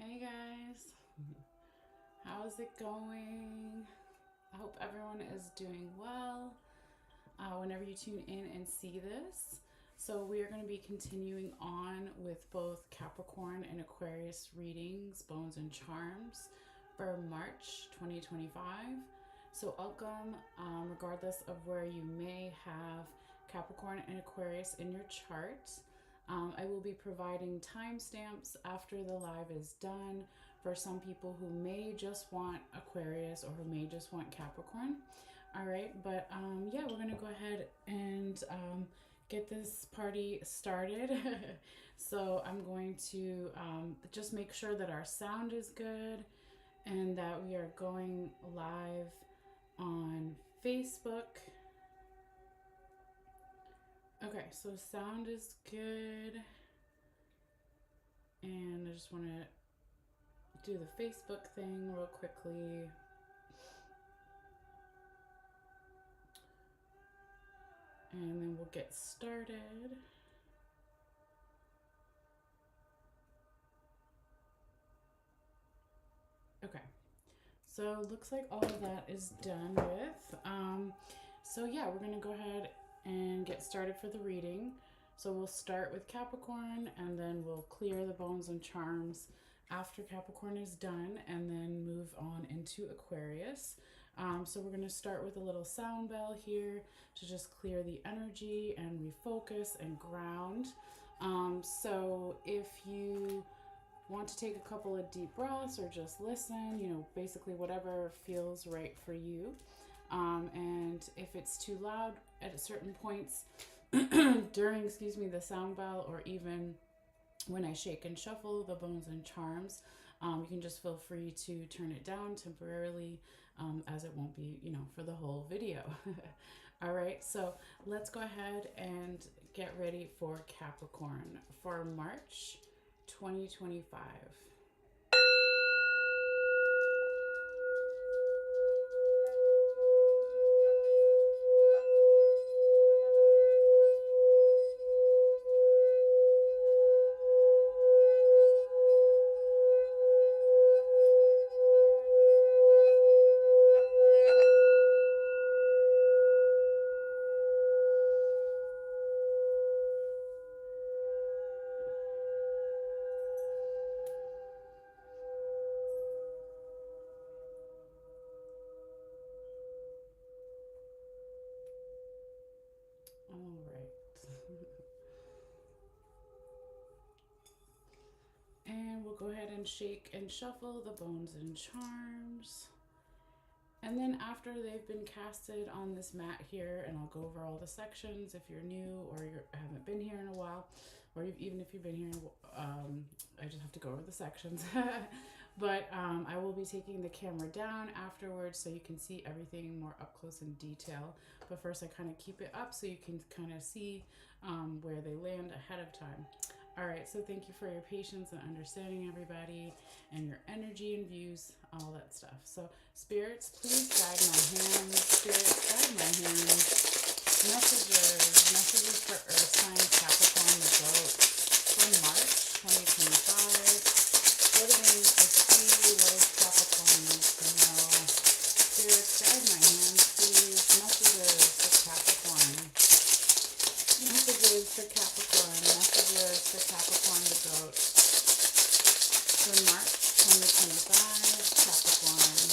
Hey guys, how's it going? I hope everyone is doing well whenever you tune in and see this. So, we are going to be continuing on with both Capricorn and Aquarius readings, Bones and Charms, for March 2025. So, welcome, regardless of where you may have Capricorn and Aquarius in your chart. I will be providing timestamps after the live is done for some people who may just want Aquarius or who may just want Capricorn. All right, but yeah, we're gonna go ahead and get this party started. So I'm going to just make sure that our sound is good and that we are going live on Facebook. Okay, so sound is good. And I just want to do the Facebook thing real quickly. And then we'll get started. Okay, so it looks like all of that is done with. So yeah, we're gonna go ahead and get started for the reading. So we'll start with Capricorn and then we'll clear the bones and charms after Capricorn is done and then move on into Aquarius. So we're going to start with a little sound bell here to just clear the energy and refocus and ground. So if you want to take a couple of deep breaths or just listen, basically whatever feels right for you. And if it's too loud at certain points during, the sound bell, or even when I shake and shuffle the bones and charms, you can just feel free to turn it down temporarily, as it won't be, for the whole video. All right, so let's go ahead and get ready for Capricorn for March 2025. All right. And we'll go ahead and shake and shuffle the bones and charms. And then after they've been casted on this mat here, and I'll go over all the sections if you're new or you haven't been here in a while, or even if you've been here, I just have to go over the sections. But I will be taking the camera down afterwards so you can see everything more up close in detail. But first I kind of keep it up so you can kind of see where they land ahead of time. All right, so thank you for your patience and understanding, everybody, and your energy and views, all that stuff. So spirits, please guide my hands. Spirits, guide my hands. Messages for Earth sign Capricorn the goat for March 2025. What do they need to see? What does Capricorn need to know? Spirits, guide my hands, please. Messages for Capricorn. Messages for Capricorn. Messages for Capricorn the goat for March 2025. Capricorn.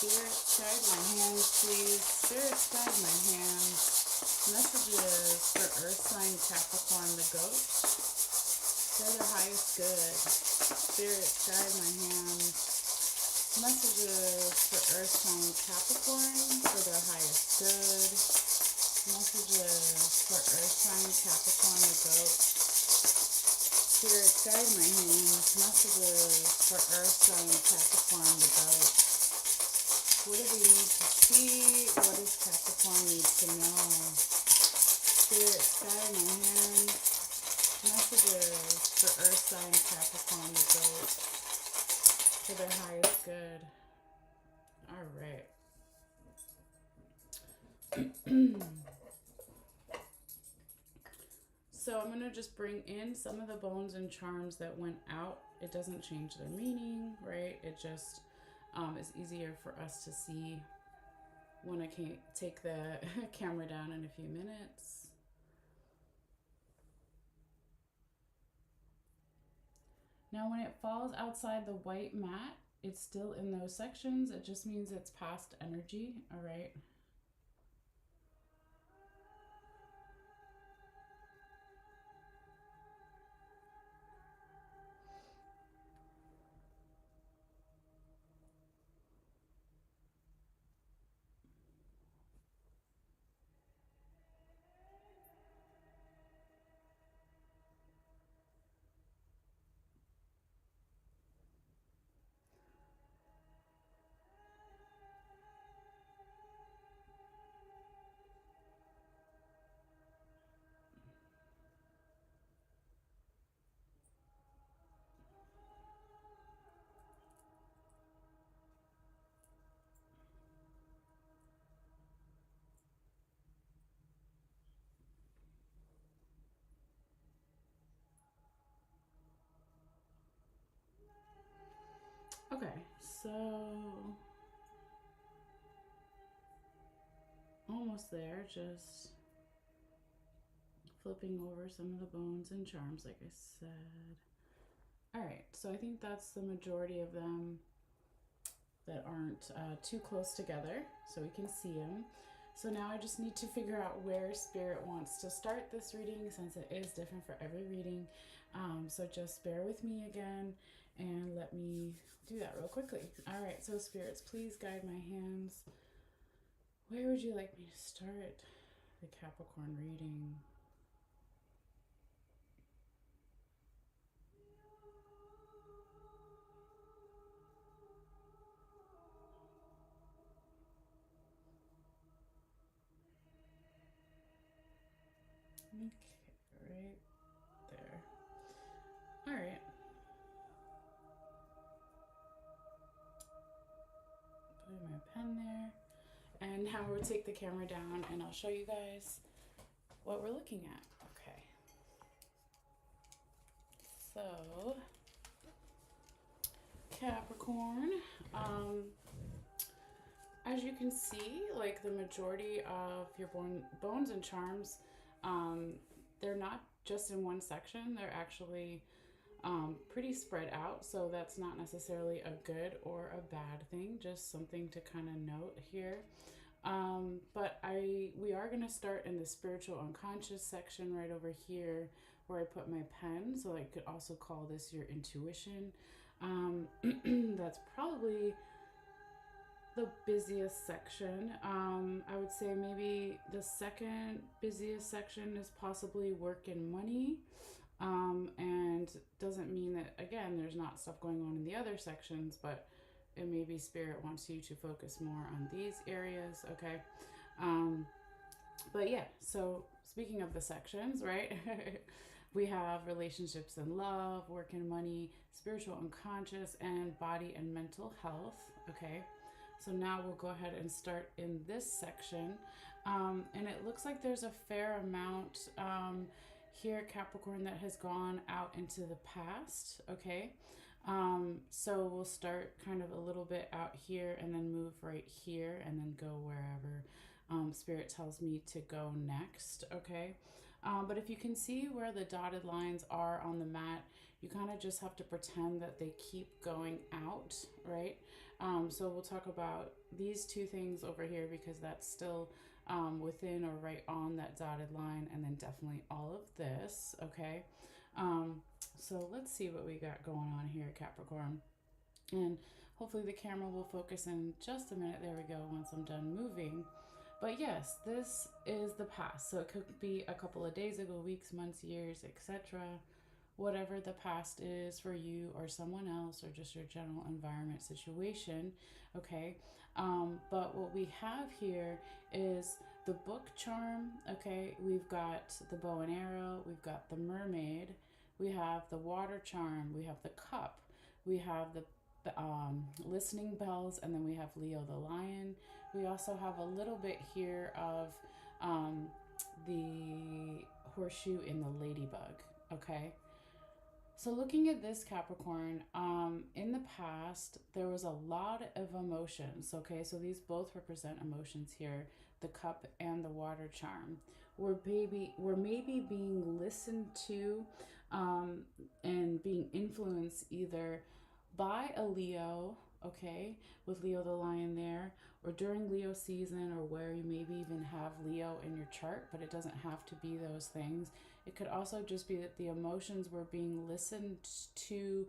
Spirits, guide my hands, please. Spirits, guide my hands. Messages for Earth sign Capricorn the goat for their highest good. Spirits, guide my hands. Messages for Earth sign Capricorn for their highest good. Messages for Earth sign Capricorn the goat. Spirits, guide my hands. Messages for Earth sign Capricorn the goat. What do we need to see? What does Capricorn need to know? Spirits, guide my hands. Messages for Earth sign Capricorn the goat for their highest good. All right. So I'm going to just bring in some of the bones and charms that went out. It doesn't change their meaning, right? It just is easier for us to see when I can take the camera down in a few minutes. Now when it falls outside the white mat, it's still in those sections. It just means it's past energy, all right? Okay, so almost there, just flipping over some of the bones and charms, like I said. All right, so I think that's the majority of them that aren't too close together, so we can see them. So now I just need to figure out where Spirit wants to start this reading, since it is different for every reading. So just bear with me again and let me do that real quickly. All right, so Spirits, please guide my hands. Where would you like me to start the Capricorn reading? Okay, right there. All right. Put my pen there. And now we'll take the camera down and I'll show you guys what we're looking at. Okay. So, Capricorn, as you can see, like the majority of your bones and charms, they're not just in one section. They're actually pretty spread out. So that's not necessarily a good or a bad thing, just something to kind of note here. But we are going to start in the spiritual unconscious section right over here where I put my pen. So I could also call this your intuition. That's probably the busiest section. I would say maybe the second busiest section is possibly work and money. And doesn't mean that, again, there's not stuff going on in the other sections, but it maybe Spirit wants you to focus more on these areas, okay? But yeah, so speaking of the sections, right? We have relationships and love, work and money, spiritual unconscious, and body and mental health, okay? So now we'll go ahead and start in this section. And it looks like there's a fair amount here, Capricorn, that has gone out into the past, okay? So we'll start kind of a little bit out here and then move right here and then go wherever Spirit tells me to go next, okay? But if you can see where the dotted lines are on the mat, you kind of just have to pretend that they keep going out, right? So we'll talk about these two things over here because that's still within or right on that dotted line, and then definitely all of this, okay? So let's see what we got going on here, Capricorn. And hopefully the camera will focus in just a minute. There we go, once I'm done moving. But yes, this is the past. So it could be a couple of days ago, weeks, months, years, etc. Whatever the past is for you or someone else, or just your general environment situation, okay? But what we have here is the book charm, okay? We've got the bow and arrow, we've got the mermaid, we have the water charm, we have the cup, we have the listening bells, and then we have Leo the lion. We also have a little bit here of the horseshoe and the ladybug. Okay. So looking at this Capricorn, in the past there was a lot of emotions. Okay, so these both represent emotions here, the cup and the water charm. We're maybe being listened to, um, and being influenced either by a Leo, okay, with Leo the lion there, or during Leo season, or where you maybe even have Leo in your chart, but it doesn't have to be those things. It could also just be that the emotions were being listened to,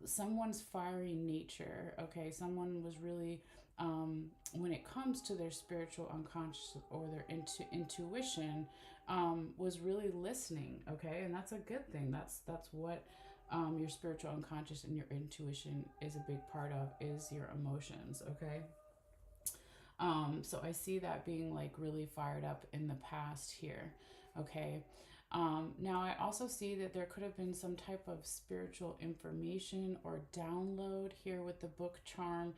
someone's fiery nature. Okay, someone was really, when it comes to their spiritual unconscious or their intuition, was really listening. Okay, and that's a good thing. That's what, your spiritual unconscious and your intuition is a big part of, is your emotions. Okay. So I see that being like really fired up in the past here. Okay. Now I also see that there could have been some type of spiritual information or download here with the book charm,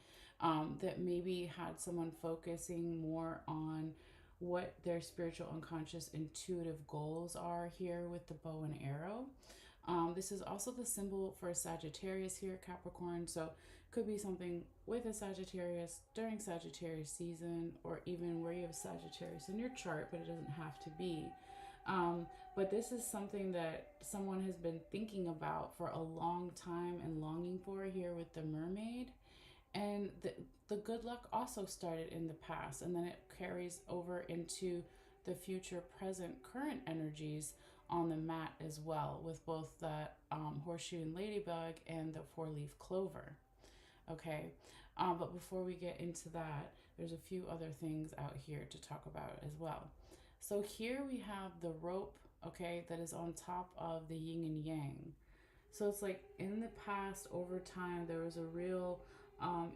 that maybe had someone focusing more on what their spiritual unconscious intuitive goals are here with the bow and arrow. This is also the symbol for Sagittarius here, Capricorn. So could be something with a Sagittarius during Sagittarius season, or even where you have Sagittarius in your chart, but it doesn't have to be. But this is something that someone has been thinking about for a long time and longing for here with the mermaid. And the good luck also started in the past, and then it carries over into the future, present, current energies on the mat as well, with both that, horseshoe and ladybug and the four-leaf clover. Okay, but before we get into that, there's a few other things out here to talk about as well. So here we have the rope, okay, that is on top of the yin and yang. So it's like in the past, over time, there was a real,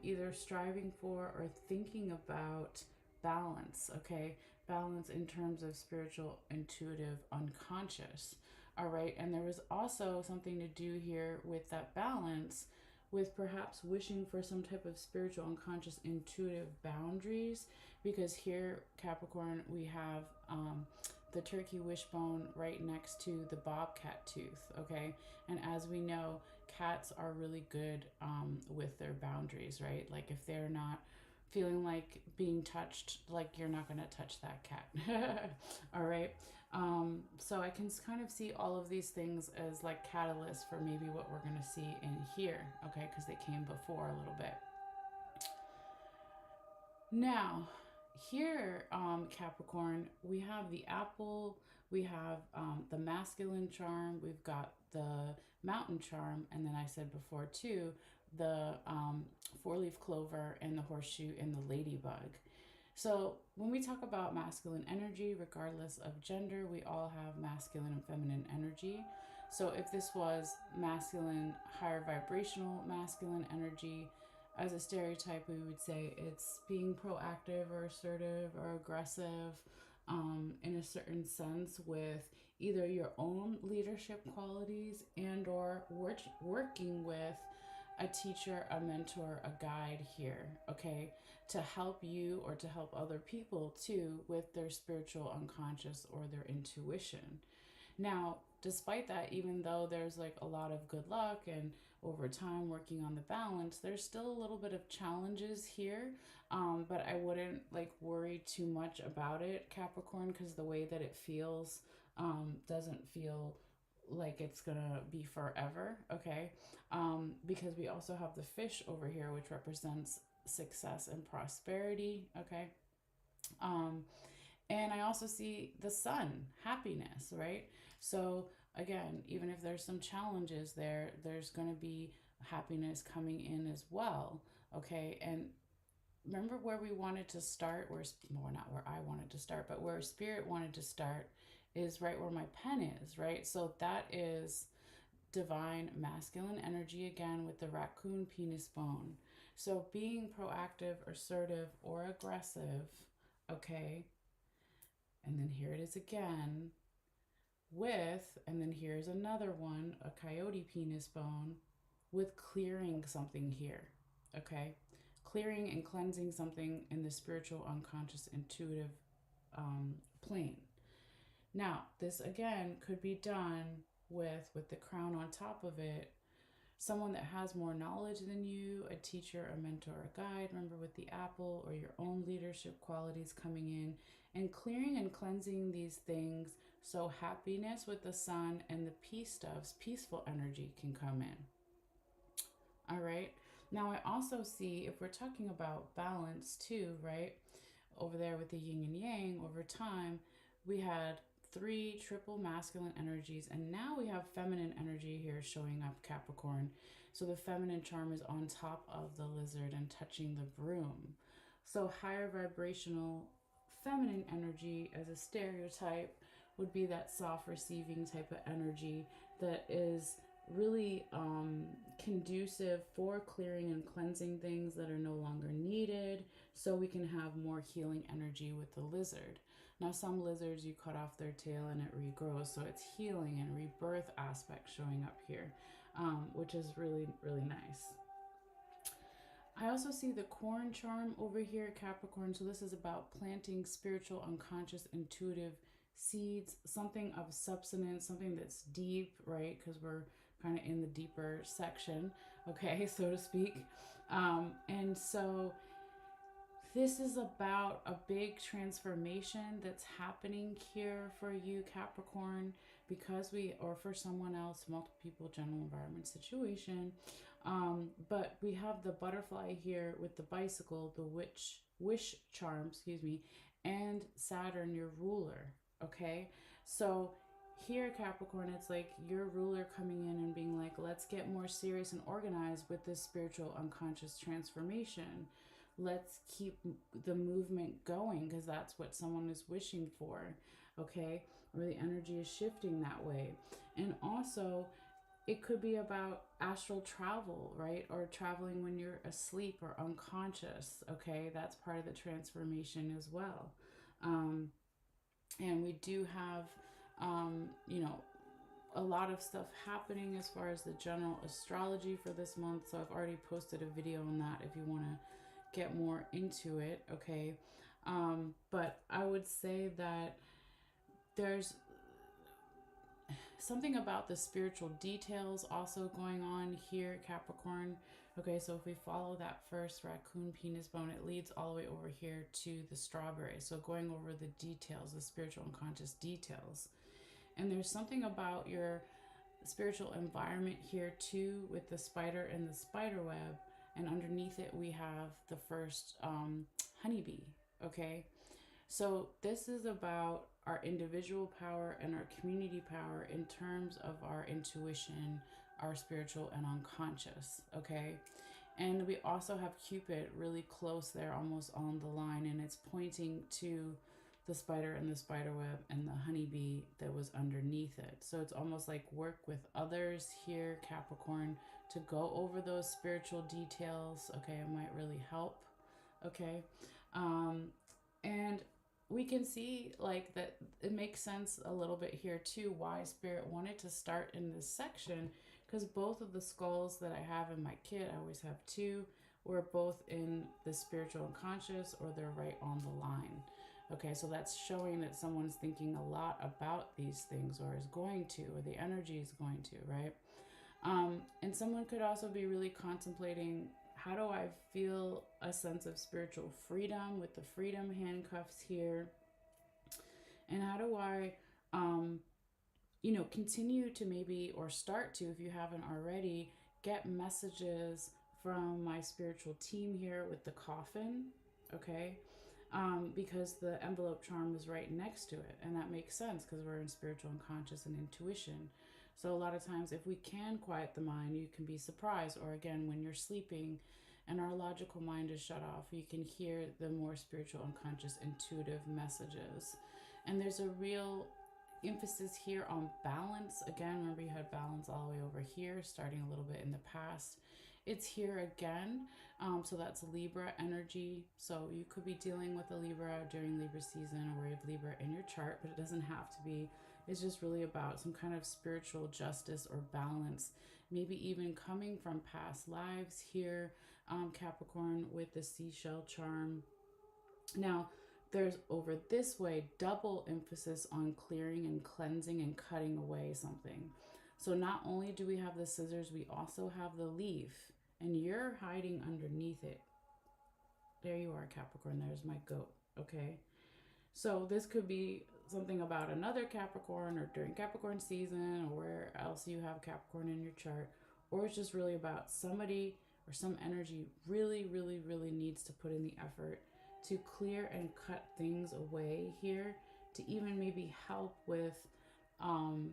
either striving for or thinking about balance, okay? Balance in terms of spiritual, intuitive, unconscious, all right? And there was also something to do here with that balance, with perhaps wishing for some type of spiritual, unconscious, intuitive boundaries, because here, Capricorn, we have, the turkey wishbone right next to the bobcat tooth, okay? And as we know, cats are really good, with their boundaries, right? Like if they're not feeling like being touched, like you're not going to touch that cat. All right. So I can kind of see all of these things as like catalysts for maybe what we're going to see in here, okay? Because they came before a little bit. Now, here, Capricorn, we have the apple, we have, the masculine charm, we've got the mountain charm, and then I said before too, the, four-leaf clover and the horseshoe and the ladybug. So when we talk about masculine energy, regardless of gender, we all have masculine and feminine energy. So if this was masculine, higher vibrational masculine energy, as a stereotype, we would say it's being proactive or assertive or aggressive, in a certain sense, with either your own leadership qualities and or working with a teacher, a mentor, a guide here, okay, to help you or to help other people too with their spiritual unconscious or their intuition. Now, despite that, even though there's like a lot of good luck and over time working on the balance, there's still a little bit of challenges here. But I wouldn't like worry too much about it, Capricorn, because the way that it feels, doesn't feel like it's gonna be forever, okay? Because we also have the fish over here, which represents success and prosperity, okay? Um, and I also see the sun, happiness, right? So again, even if there's some challenges there, there's going to be happiness coming in as well. Okay. And remember where we wanted to start, where, well, not where I wanted to start, but where spirit wanted to start is right where my pen is, right? So that is divine masculine energy again with the raccoon penis bone. So being proactive, assertive, or aggressive, okay, and then here it is again with, and then here's another one, a coyote penis bone, with clearing something here, okay? Clearing and cleansing something in the spiritual, unconscious, intuitive, plane. Now, this again could be done with the crown on top of it, someone that has more knowledge than you, a teacher, a mentor, a guide, remember with the apple, or your own leadership qualities coming in and clearing and cleansing these things so happiness with the sun and the peace stuffs, peaceful energy can come in. All right. Now, I also see if we're talking about balance too, right? Over there with the yin and yang, over time, we had three triple masculine energies, and now we have feminine energy here showing up, Capricorn. So the feminine charm is on top of the lizard and touching the broom. So higher vibrational feminine energy as a stereotype would be that soft receiving type of energy that is really conducive for clearing and cleansing things that are no longer needed, so we can have more healing energy with the lizard. Now, some lizards, you cut off their tail and it regrows, so it's healing and rebirth aspect showing up here, which is really, really nice. I also see the corn charm over here, Capricorn. So this is about planting spiritual, unconscious, intuitive seeds, something of substance, something that's deep, right? Because we're kind of in the deeper section, okay, so to speak. And so this is about a big transformation that's happening here for you, Capricorn, because or for someone else, multiple people, general environment situation. But we have the butterfly here with the bicycle, the wish charm, excuse me, and Saturn, your ruler. Okay, so here, Capricorn, it's like your ruler coming in and being like, let's get more serious and organized with this spiritual unconscious transformation. Let's keep the movement going because that's what someone is wishing for. Okay, or the energy is shifting that way. And also, it could be about astral travel, right? Or traveling when you're asleep or unconscious. Okay, that's part of the transformation as well. And we do have, a lot of stuff happening as far as the general astrology for this month. So I've already posted a video on that if you want to get more into it. Okay. But I would say that there's something about the spiritual details also going on here, Capricorn. Okay, so if we follow that first raccoon penis bone, it leads all the way over here to the strawberry. So going over the details, the spiritual unconscious details. And there's something about your spiritual environment here too, with the spider and the spider web. And underneath it, we have the first honeybee. Okay, so this is about our individual power and our community power in terms of our intuition, our spiritual and unconscious, okay? And we also have Cupid really close there, almost on the line, and it's pointing to the spider and the spider web and the honeybee that was underneath it. So it's almost like work with others here, Capricorn, to go over those spiritual details, okay? It might really help, okay? And we can see like that it makes sense a little bit here too why Spirit wanted to start in this section, because both of the skulls that I have in my kit, I always have two, were both in the spiritual unconscious or they're right on the line. Okay, so that's showing that someone's thinking a lot about these things or is going to, or the energy is going to, right? And someone could also be really contemplating, how do I feel a sense of spiritual freedom with the freedom handcuffs here? And how do I, continue to maybe, or start to, if you haven't already, get messages from my spiritual team here with the coffin, okay? Because the envelope charm is right next to it. And that makes sense because we're in spiritual unconscious and intuition. So a lot of times if we can quiet the mind, you can be surprised. Or again, when you're sleeping and our logical mind is shut off, you can hear the more spiritual unconscious intuitive messages. And there's a real emphasis here on balance. Again, remember you had balance all the way over here, starting a little bit in the past. It's here again. So that's Libra energy. So you could be dealing with a Libra during Libra season, or you have Libra in your chart, but it doesn't have to be. It's just really about some kind of spiritual justice or balance, maybe even coming from past lives here, Capricorn, with the seashell charm. Now, there's over this way double emphasis on clearing and cleansing and cutting away something. So not only do we have the scissors, we also have the leaf, and you're hiding underneath it. There you are, Capricorn. There's my goat. Okay. So this could be something about another Capricorn or during Capricorn season or where else you have Capricorn in your chart. Or it's just really about somebody or some energy really, really, really needs to put in the effort to clear and cut things away here to even maybe help with um,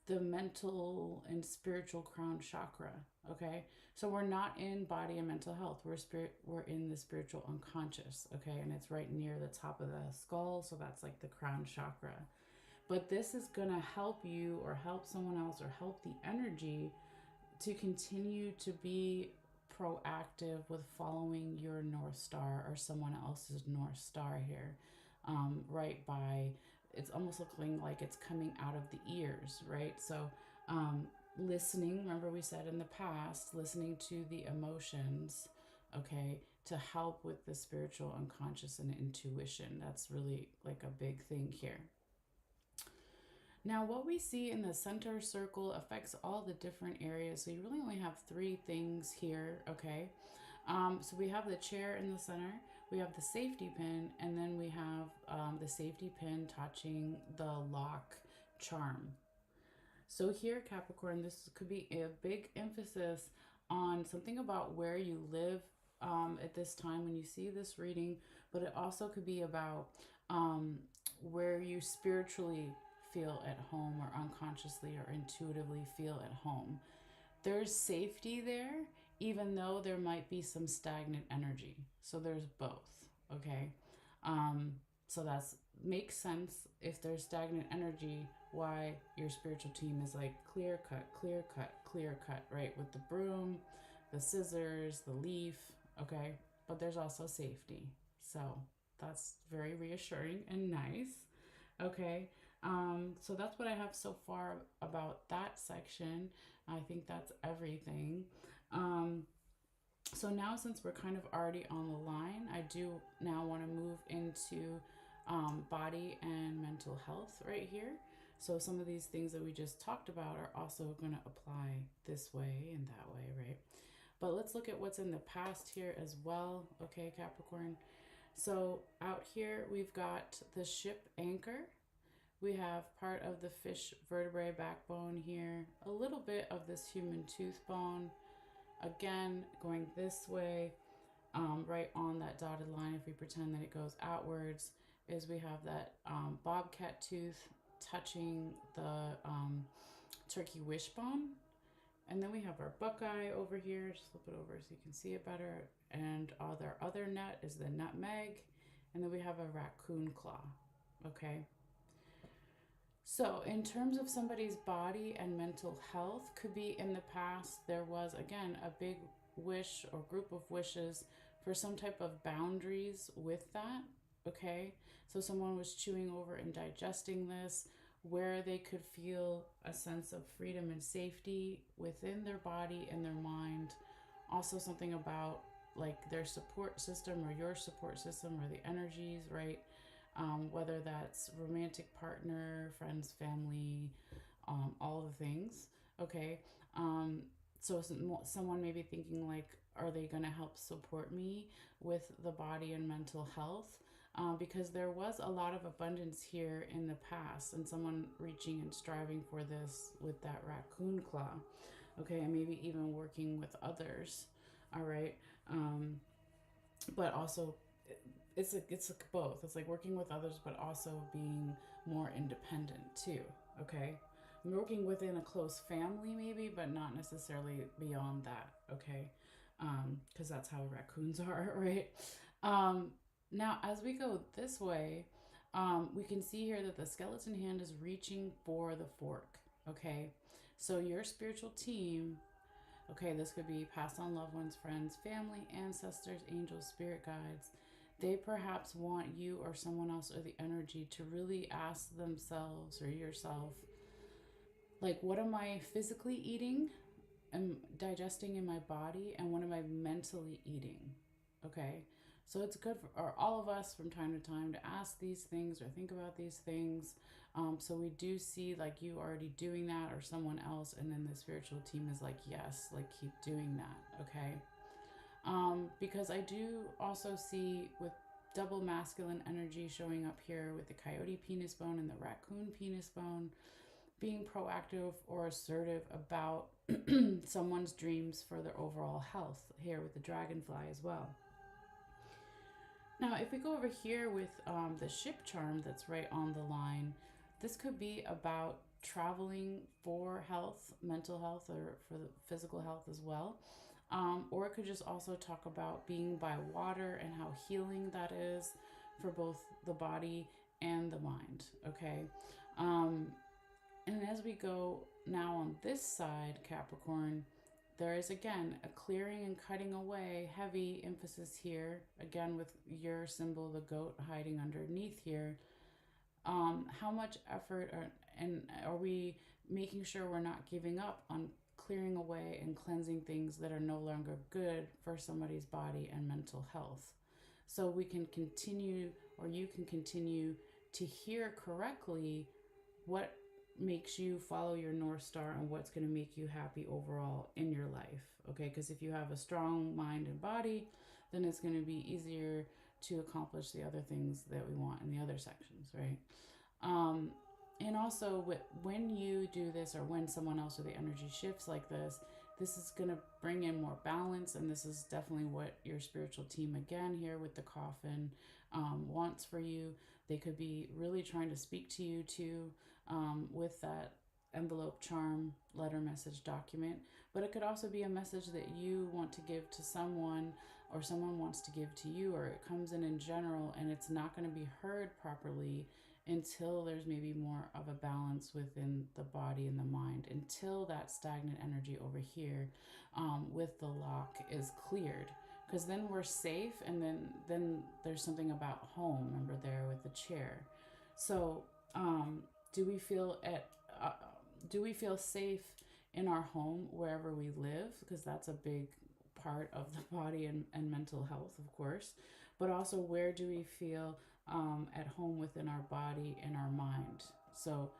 the mental and spiritual crown chakra. Okay, so we're not in body and mental health, we're in the spiritual unconscious. Okay, and it's right near the top of the skull, so that's like the crown chakra. But this is going to help you or help someone else or help the energy to continue to be proactive with following your North Star or someone else's North Star here. Right by, it's almost looking like it's coming out of the ears, right? So, listening, remember we said in the past, listening to the emotions, okay, to help with the spiritual unconscious and intuition. That's really like a big thing here. Now, what we see in the center circle affects all the different areas. So you really only have three things here, okay? So we have the chair in the center, we have the safety pin, and then we have the safety pin touching the lock charm. So here, Capricorn, this could be a big emphasis on something about where you live at this time when you see this reading, but it also could be about where you spiritually feel at home or unconsciously or intuitively feel at home. There's safety there, even though there might be some stagnant energy. So there's both, okay? So that's makes sense if there's stagnant energy, why your spiritual team is like clear cut, clear cut, clear cut, right? With the broom, the scissors, the leaf, okay? But there's also safety. So that's very reassuring and nice, okay? So that's what I have so far about that section. I think that's everything. So now, since we're kind of already on the line, I do now want to move into body and mental health right here. So some of these things that we just talked about are also going to apply this way and that way, right? But let's look at what's in the past here as well, okay, Capricorn? So out here, we've got the ship anchor. We have part of the fish vertebrae backbone here, a little bit of this human tooth bone. Again, going this way, right on that dotted line, if we pretend that it goes outwards, is we have that bobcat tooth touching the turkey wishbone. And then we have our buckeye over here. Just flip it over so you can see it better. And our other nut is the nutmeg. And then we have a raccoon claw, okay? So in terms of somebody's body and mental health, could be in the past there was, again, a big wish or group of wishes for some type of boundaries with that, okay? So someone was chewing over and digesting this, where they could feel a sense of freedom and safety within their body and their mind. Also something about like their support system or your support system or the energies, right? Whether that's romantic partner, friends, family, all the things. Okay. So someone may be thinking like, are they going to help support me with the body and mental health? Because there was a lot of abundance here in the past, and someone reaching and striving for this with that raccoon claw. Okay, and maybe even working with others. All right. But also it's like both. It's like working with others, but also being more independent too. Okay, working within a close family maybe, but not necessarily beyond that. Okay, because that's how raccoons are, right? Now, as we go this way, we can see here that the skeleton hand is reaching for the fork. Okay, so your spiritual team. Okay, this could be passed on loved ones, friends, family, ancestors, angels, spirit guides. They perhaps want you or someone else or the energy to really ask themselves or yourself, like, what am I physically eating and digesting in my body, and what am I mentally eating? Okay, So it's good for all of us from time to time to ask these things or think about these things. So we do see like you already doing that or someone else, and then the spiritual team is like, yes, like keep doing that, okay? Because I do also see with double masculine energy showing up here with the coyote penis bone and the raccoon penis bone, being proactive or assertive about someone's dreams for their overall health here with the dragonfly as well. Now, if we go over here with the ship charm that's right on the line, this could be about traveling for health, mental health, or for the physical health as well. Or it could just also talk about being by water and how healing that is for both the body and the mind. Okay. And as we go now on this side, Capricorn, there is again a clearing and cutting away, heavy emphasis here, again with your symbol, the goat, hiding underneath here. How much effort are we making sure we're not giving up on clearing away and cleansing things that are no longer good for somebody's body and mental health? So we can continue, or you can continue to hear correctly what makes you follow your North Star and what's going to make you happy overall in your life. Okay, because if you have a strong mind and body, then it's going to be easier to accomplish the other things that we want in the other sections, right? And also, when you do this, or when someone else or the energy shifts like this is going to bring in more balance. And this is definitely what your spiritual team, again, here with the coffin, wants for you. They could be really trying to speak to you too, with that envelope, charm, letter, message, document. But it could also be a message that you want to give to someone, or someone wants to give to you, or it comes in general, and it's not going to be heard properly until there's maybe more of a balance within the body and the mind, until that stagnant energy over here, with the lock, is cleared. Because then we're safe, and then there's something about home, remember, there with the chair. So do we feel safe in our home wherever we live? Because that's a big part of the body and mental health, of course. But also, where do we feel at home within our body and our mind? So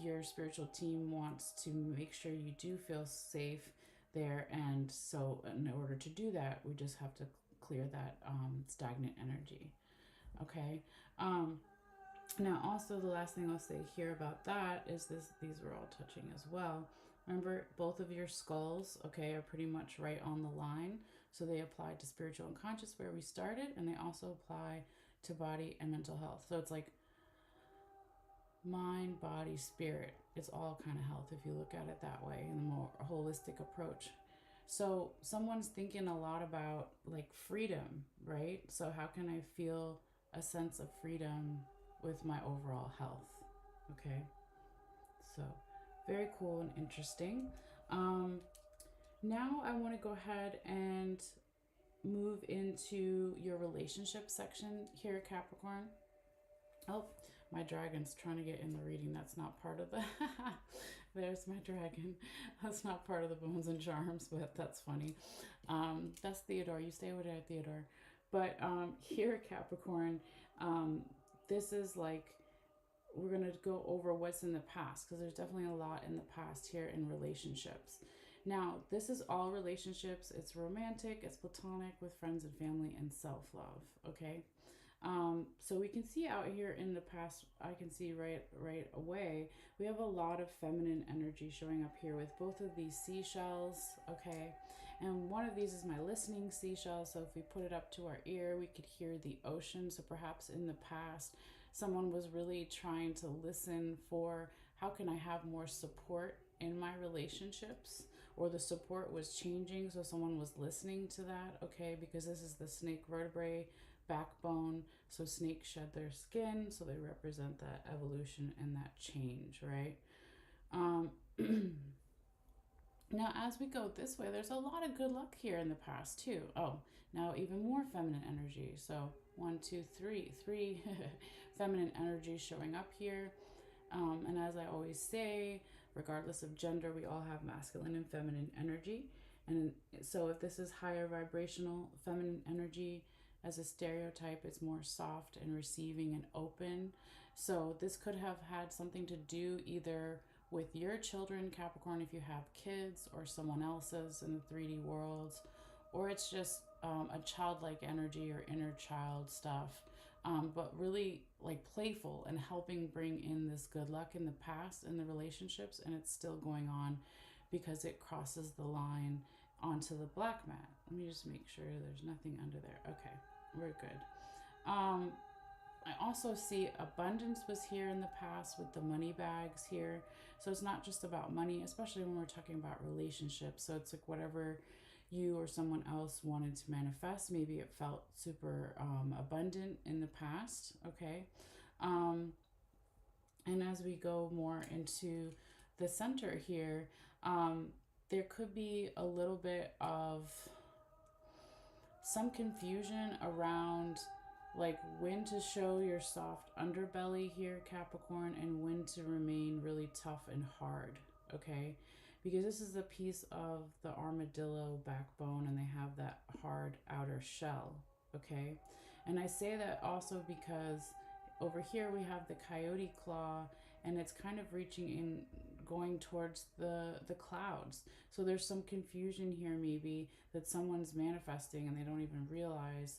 your spiritual team wants to make sure you do feel safe there. And so in order to do that, we just have to clear that stagnant energy. Okay. Now, also, the last thing I'll say here about that is these were all touching as well. Remember, both of your skulls, okay, are pretty much right on the line. So they apply to spiritual and conscious where we started, and they also apply to body and mental health. So it's like mind, body, spirit. It's all kind of health if you look at it that way in a more holistic approach. So someone's thinking a lot about like freedom, right? So how can I feel a sense of freedom with my overall health? Okay, so very cool and interesting. Now I want to go ahead and move into your relationship section here, Capricorn. Oh, my dragon's trying to get in the reading. That's not part of the there's my dragon. That's not part of the bones and charms, but that's funny. That's Theodore. You stay over there, Theodore. But here, Capricorn, this is like, we're going to go over what's in the past, because there's definitely a lot in the past here in relationships. Now, this is all relationships. It's romantic, it's platonic, with friends and family, and self-love, okay? So we can see out here in the past, I can see right away, we have a lot of feminine energy showing up here with both of these seashells, okay? And one of these is my listening seashell, so if we put it up to our ear, we could hear the ocean. So perhaps in the past, someone was really trying to listen for, how can I have more support in my relationships? Or the support was changing, so someone was listening to that, okay? Because this is the snake vertebrae backbone. So snakes shed their skin, so they represent that evolution and that change, right? Now, as we go this way, there's a lot of good luck here in the past too. Oh, now even more feminine energy. So 1, 2, 3, 3 feminine energy showing up here. And as I always say, regardless of gender, we all have masculine and feminine energy. And so if this is higher vibrational feminine energy, as a stereotype, it's more soft and receiving and open. So this could have had something to do either with your children, Capricorn, if you have kids, or someone else's in the 3D worlds, or it's just a childlike energy or inner child stuff, but really like playful and helping bring in this good luck in the past in the relationships, and it's still going on because it crosses the line onto the black mat. Let me just make sure there's nothing under there. Okay, we're good. I also see abundance was here in the past with the money bags here. So it's not just about money, especially when we're talking about relationships. So it's like whatever you or someone else wanted to manifest, maybe it felt super abundant in the past. Okay. And as we go more into the center here, there could be a little bit of some confusion around like when to show your soft underbelly here, Capricorn, and when to remain really tough and hard. Okay, because this is a piece of the armadillo backbone and they have that hard outer shell. Okay, and I say that also because over here we have the coyote claw, and it's kind of reaching in, going towards the clouds. So there's some confusion here, maybe that someone's manifesting and they don't even realize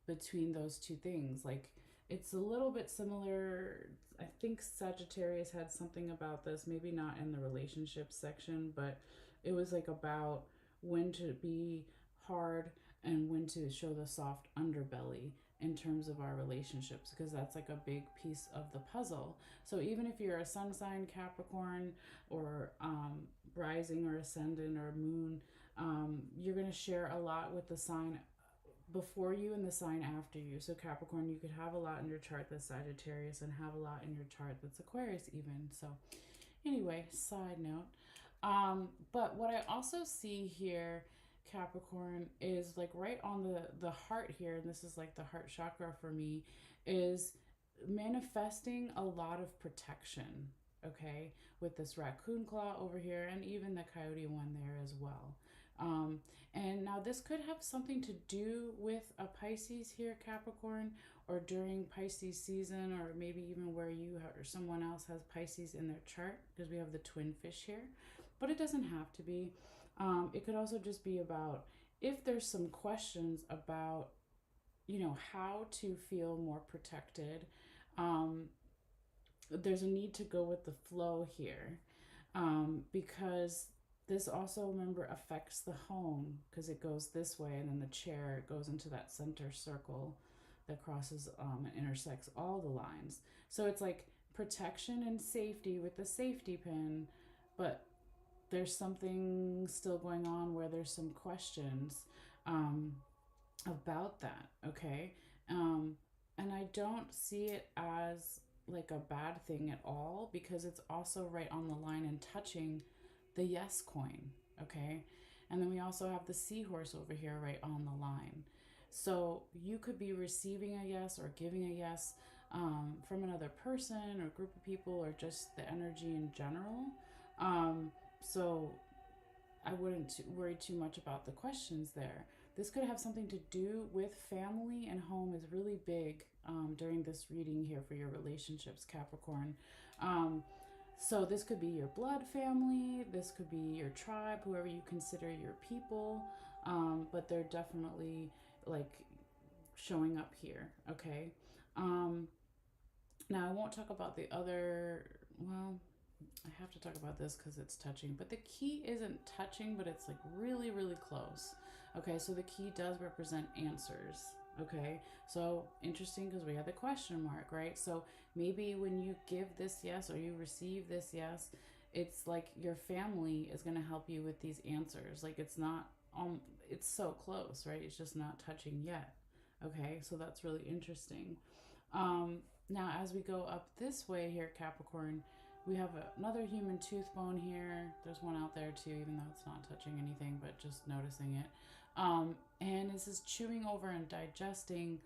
between those two things. Like it's a little bit similar. I think Sagittarius had something about this, maybe not in the relationship section, but it was like about when to be hard and when to show the soft underbelly in terms of our relationships, because that's like a big piece of the puzzle. So even if you're a sun sign Capricorn, or rising or ascendant or moon, you're going to share a lot with the sign before you and the sign after you. So Capricorn, you could have a lot in your chart that's Sagittarius and have a lot in your chart that's Aquarius even. So anyway, side note. But what I also see here, Capricorn, is like right on the heart here, and this is like the heart chakra for me, is manifesting a lot of protection. Okay, with this raccoon claw over here, and even the coyote one there as well. And now this could have something to do with a Pisces here, Capricorn, or during Pisces season, or maybe even where you or someone else has Pisces in their chart, because we have the twin fish here. But it doesn't have to be. It could also just be about if there's some questions about, how to feel more protected. There's a need to go with the flow here, because this also, remember, affects the home, because it goes this way, and then the chair goes into that center circle that crosses and intersects all the lines. So it's like protection and safety with the safety pin, but there's something still going on where there's some questions about that. Okay. And I don't see it as like a bad thing at all, because it's also right on the line and touching the yes coin. Okay. And then we also have the seahorse over here right on the line. So you could be receiving a yes or giving a yes from another person or group of people, or just the energy in general. So I wouldn't worry too much about the questions there. This could have something to do with family, and home is really big during this reading here for your relationships, Capricorn. So this could be your blood family, this could be your tribe, whoever you consider your people, but they're definitely like showing up here, okay? Now I won't talk about the other, well, I have to talk about this because it's touching, but the key isn't touching, but it's like really, really close. Okay, so the key does represent answers. Okay, so interesting because we had the question mark, right? So maybe when you give this yes or you receive this yes, it's like your family is going to help you with these answers. Like it's not, it's so close, right? It's just not touching yet. Okay, so that's really interesting. Now as we go up this way here, Capricorn, we have another human tooth bone here. There's one out there too, even though it's not touching anything, but just noticing it. And this is chewing over and digesting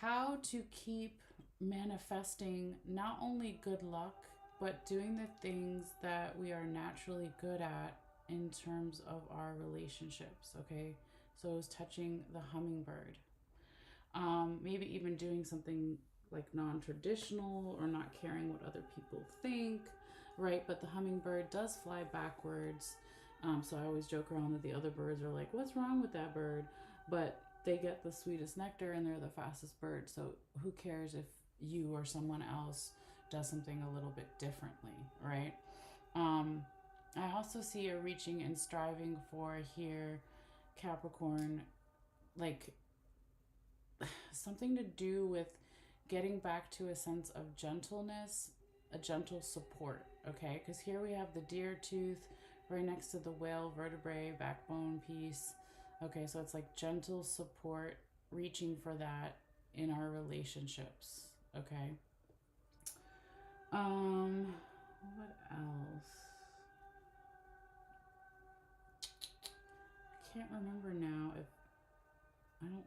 how to keep manifesting not only good luck, but doing the things that we are naturally good at in terms of our relationships, okay? So it was touching the hummingbird. Maybe even doing something like non-traditional or not caring what other people think, right? But the hummingbird does fly backwards. So I always joke around that the other birds are like, what's wrong with that bird? But they get the sweetest nectar and they're the fastest bird. So who cares if you or someone else does something a little bit differently, right? Um, I also see a reaching and striving for here, Capricorn, like something to do with getting back to a sense of gentleness, a gentle support, okay? Because here we have the deer tooth right next to the whale vertebrae, backbone piece. Okay, so it's like gentle support, reaching for that in our relationships, okay? What else? I can't remember now if I don't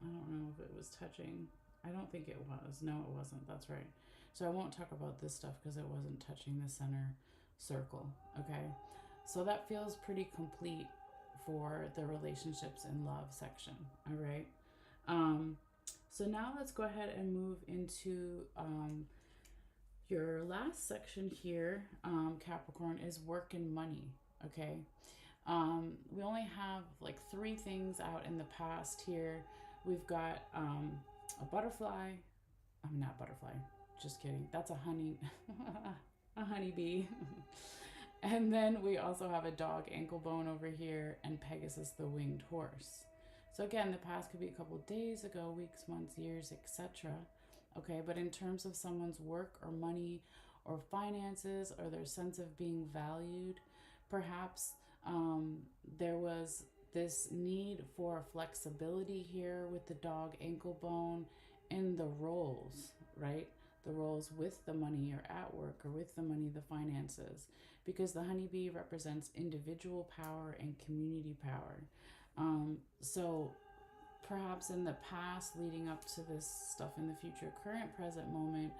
I don't know if it was touching. I don't think it was. No, it wasn't. That's right. So I won't talk about this stuff because it wasn't touching the center circle. Okay. So that feels pretty complete for the relationships and love section. All right. Um, so now let's go ahead and move into your last section here, Capricorn, is work and money. Okay. We only have like 3 things out in the past here. We've got a butterfly. I'm not butterfly. Just kidding. That's a honey, a honeybee. And then we also have a dog ankle bone over here and Pegasus the winged horse. So again, the past could be a couple days ago, weeks, months, years, etc. Okay, but in terms of someone's work or money or finances or their sense of being valued, perhaps there was this need for flexibility here with the dog ankle bone in the roles, right? The roles with the money or at work or with the money, the finances, because the honeybee represents individual power and community power. So perhaps in the past, leading up to this stuff in the future, current, present moment,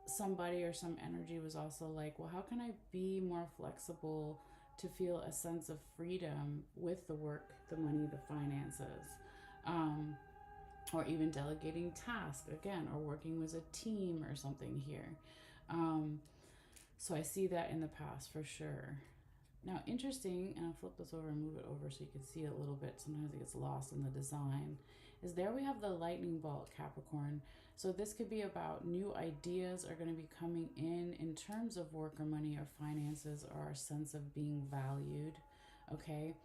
somebody or some energy was also like, well, how can I be more flexible to feel a sense of freedom with the work, the money, the finances, or even delegating tasks again, or working with a team or something here. So I see that in the past for sure. Now, interesting, and I'll flip this over and move it over so you can see it a little bit. Sometimes it gets lost in the design. Is there we have the lightning bolt, Capricorn. So this could be about new ideas are going to be coming in terms of work or money or finances or our sense of being valued, okay?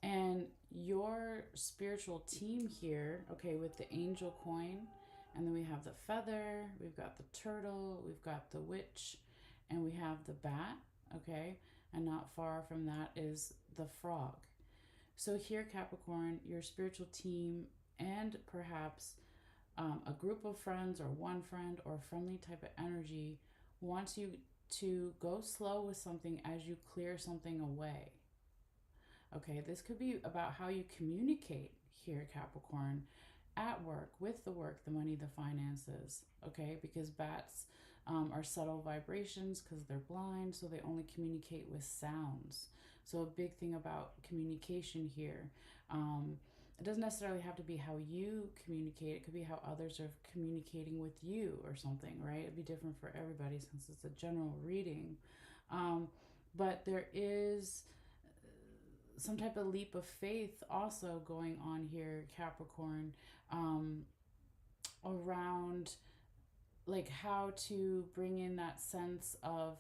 And your spiritual team here, okay, with the angel coin, and then we have the feather, we've got the turtle, we've got the witch, and we have the bat, okay? And not far from that is the frog. So here, Capricorn, your spiritual team and perhaps a group of friends or one friend or a friendly type of energy wants you to go slow with something as you clear something away. Okay, this could be about how you communicate here, Capricorn, at work, with the work, the money, the finances, okay? Because bats are subtle vibrations because they're blind, so they only communicate with sounds. So a big thing about communication here, it doesn't necessarily have to be how you communicate. It could be how others are communicating with you or something, right? It'd be different for everybody since it's a general reading. But there is some type of leap of faith also going on here, Capricorn, around like how to bring in that sense of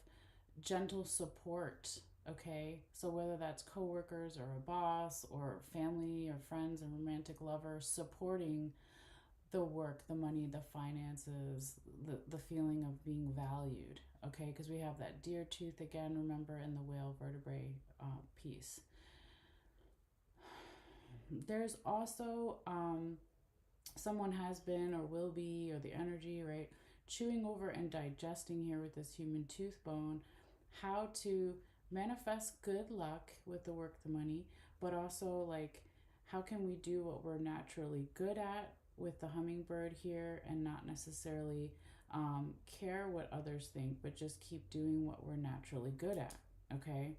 gentle support, okay? So whether that's coworkers or a boss or family or friends and romantic lovers supporting the work, the money, the finances, the feeling of being valued, okay? Because we have that deer tooth again, remember, in the whale vertebrae piece. There's also someone has been or will be, or the energy, right, chewing over and digesting here with this human tooth bone, how to manifest good luck with the work, the money, but also like how can we do what we're naturally good at with the hummingbird here and not necessarily care what others think, but just keep doing what we're naturally good at, okay?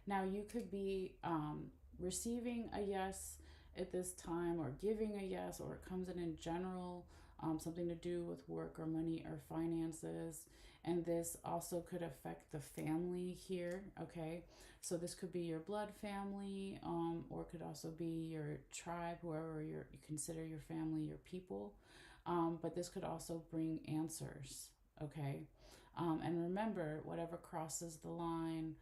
Now, you could be receiving a yes at this time, or giving a yes, or it comes in general, something to do with work or money or finances. And this also could affect the family here, okay? So this could be your blood family, or it could also be your tribe, whoever you consider your family, your people. But this could also bring answers, okay? And remember, whatever crosses the line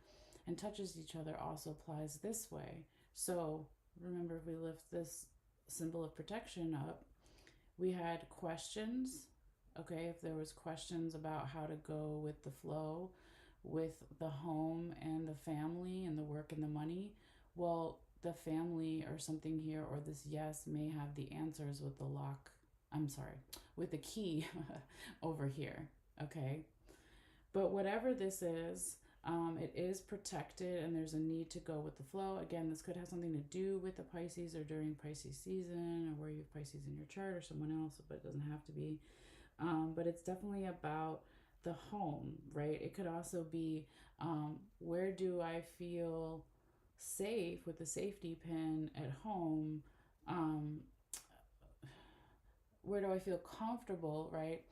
and touches each other also applies this way. So remember, if we lift this symbol of protection up, we had questions. Okay, if there was questions about how to go with the flow, with the home and the family and the work and the money, well, the family or something here, or this yes, may have the answers with the lock. I'm sorry, with the key over here. Okay, but whatever this is, it is protected, and there's a need to go with the flow. Again, this could have something to do with the Pisces, or during Pisces season, or where you have Pisces in your chart, or someone else, but it doesn't have to be. But it's definitely about the home, right? It could also be, where do I feel safe with the safety pin at home? Um, where do I feel comfortable, right?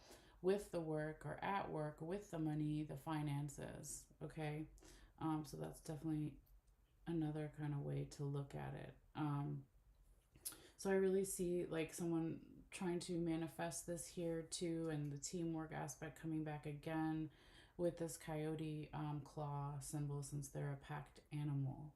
With the work, or at work, with the money, the finances, okay? So that's definitely another kind of way to look at it. So I really see like someone trying to manifest this here too, and the teamwork aspect coming back again with this coyote claw symbol, since they're a packed animal.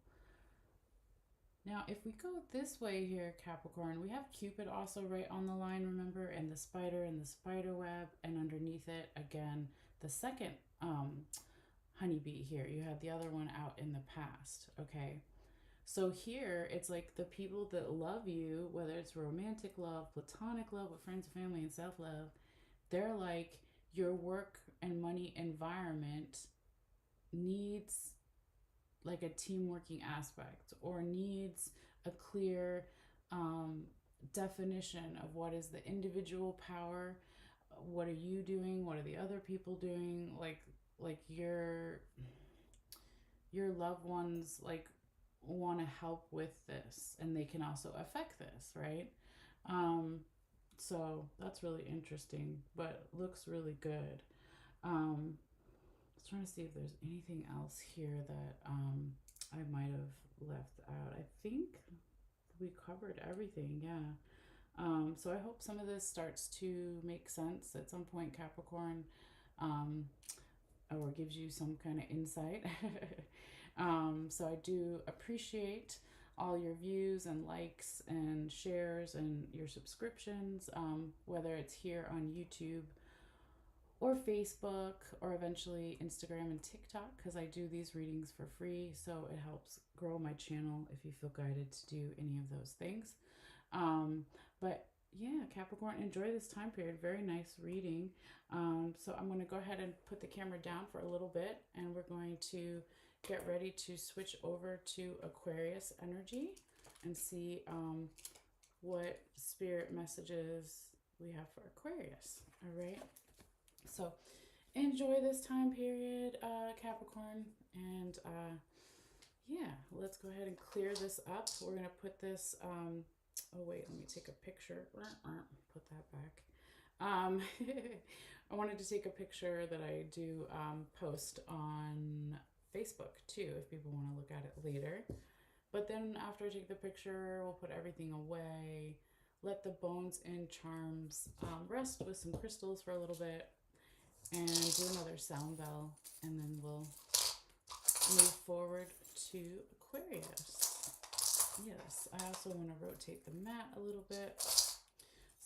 Now, if we go this way here, Capricorn, we have Cupid also right on the line, remember, and the spider and the spider web, and underneath it, again, the second honeybee here. You had the other one out in the past, okay? So here, it's like the people that love you, whether it's romantic love, platonic love with friends, family, and self-love, they're like, your work and money environment needs like a team working aspect, or needs a clear definition of what is the individual power, what are you doing, what are the other people doing, like your loved ones like want to help with this, and they can also affect this, right? um so that's really interesting, but looks really good. I was trying to see if there's anything else here that I might have left out. I think we covered everything, yeah. So I hope some of this starts to make sense at some point, Capricorn, um, or gives you some kind of insight. So I do appreciate all your views and likes and shares and your subscriptions, whether it's here on YouTube or Facebook, or eventually Instagram and TikTok, because I do these readings for free. So it helps grow my channel if you feel guided to do any of those things. But yeah, Capricorn, enjoy this time period. Very nice reading. So I'm going to go ahead and put the camera down for a little bit, and we're going to get ready to switch over to Aquarius energy and see what spirit messages we have for Aquarius. All right. So enjoy this time period, Capricorn, and yeah, let's go ahead and clear this up. We're going to put this, oh wait, let me take a picture. Put that back. I wanted to take a picture that I do post on Facebook too, if people want to look at it later. But then after I take the picture, we'll put everything away, let the bones and charms rest with some crystals for a little bit, and do another sound bell, and then we'll move forward to Aquarius. Yes, I also want to rotate the mat a little bit.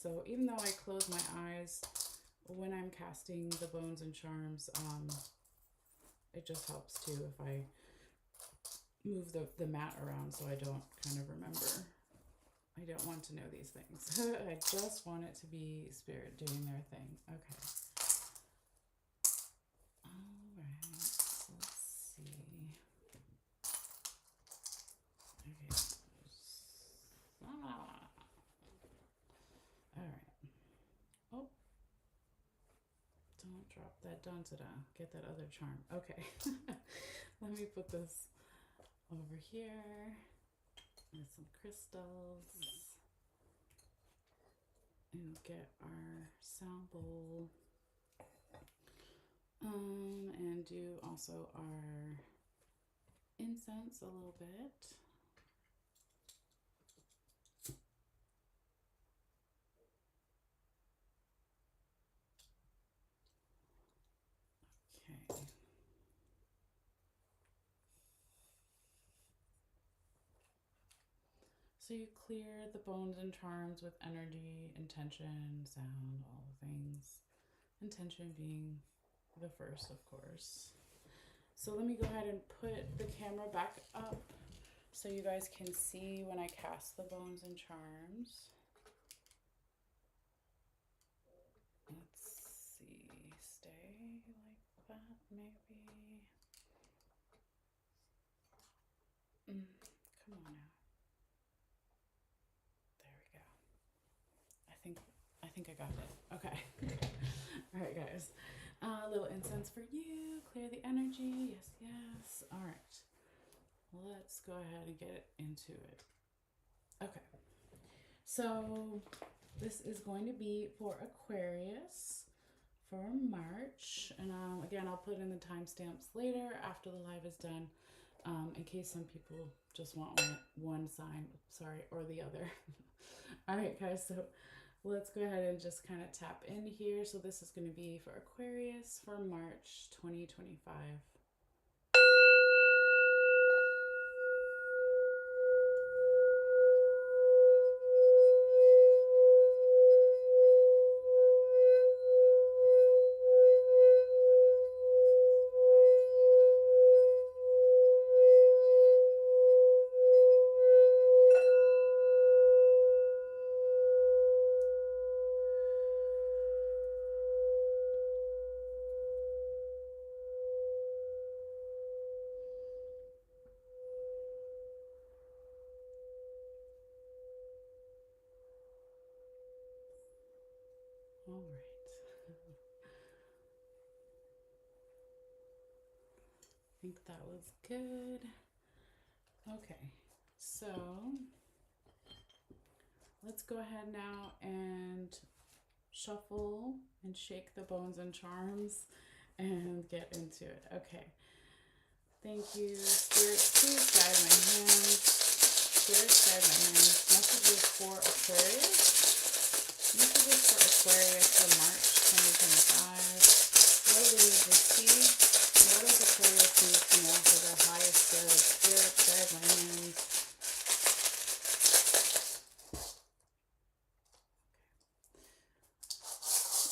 So even though I close my eyes when I'm casting the bones and charms, it just helps too if I move the mat around, so I don't kind of remember. I don't want to know these things. I just want it to be spirit doing their thing. Okay. Alright, so let's see. Okay. Alright. Oh. Don't drop that, don't Get that other charm. Okay. Let me put this over here with some crystals and get our sound bowl. And do also our incense a little bit. Okay. So you clear the bones and charms with energy, intention, sound, all the things. Intention being the first, of course. So let me go ahead and put the camera back up so you guys can see when I cast the bones and charms. Let's see, stay like that maybe. Come on now. There we go. I think I got it. Okay. All right, guys. A little incense for you. Clear the energy. Yes, yes. All right. Let's go ahead and get into it. Okay. So this is going to be for Aquarius for March. And again, I'll put in the timestamps later after the live is done, in case some people just want one sign, sorry, or the other. All right, guys. So let's go ahead and just kind of tap in here. So this is going to be for Aquarius for March 2025. All right. I think that was good. Okay, so let's go ahead now and shuffle and shake the bones and charms and get into it. Okay. Thank you, Spirit. Please guide my hands. Spirit, guide my hands. Messages for Aquarius. Messages for Aquarius for March 2025. What do they need to see? What does Aquarius need to know for their highest good? Spirit, guide my hands.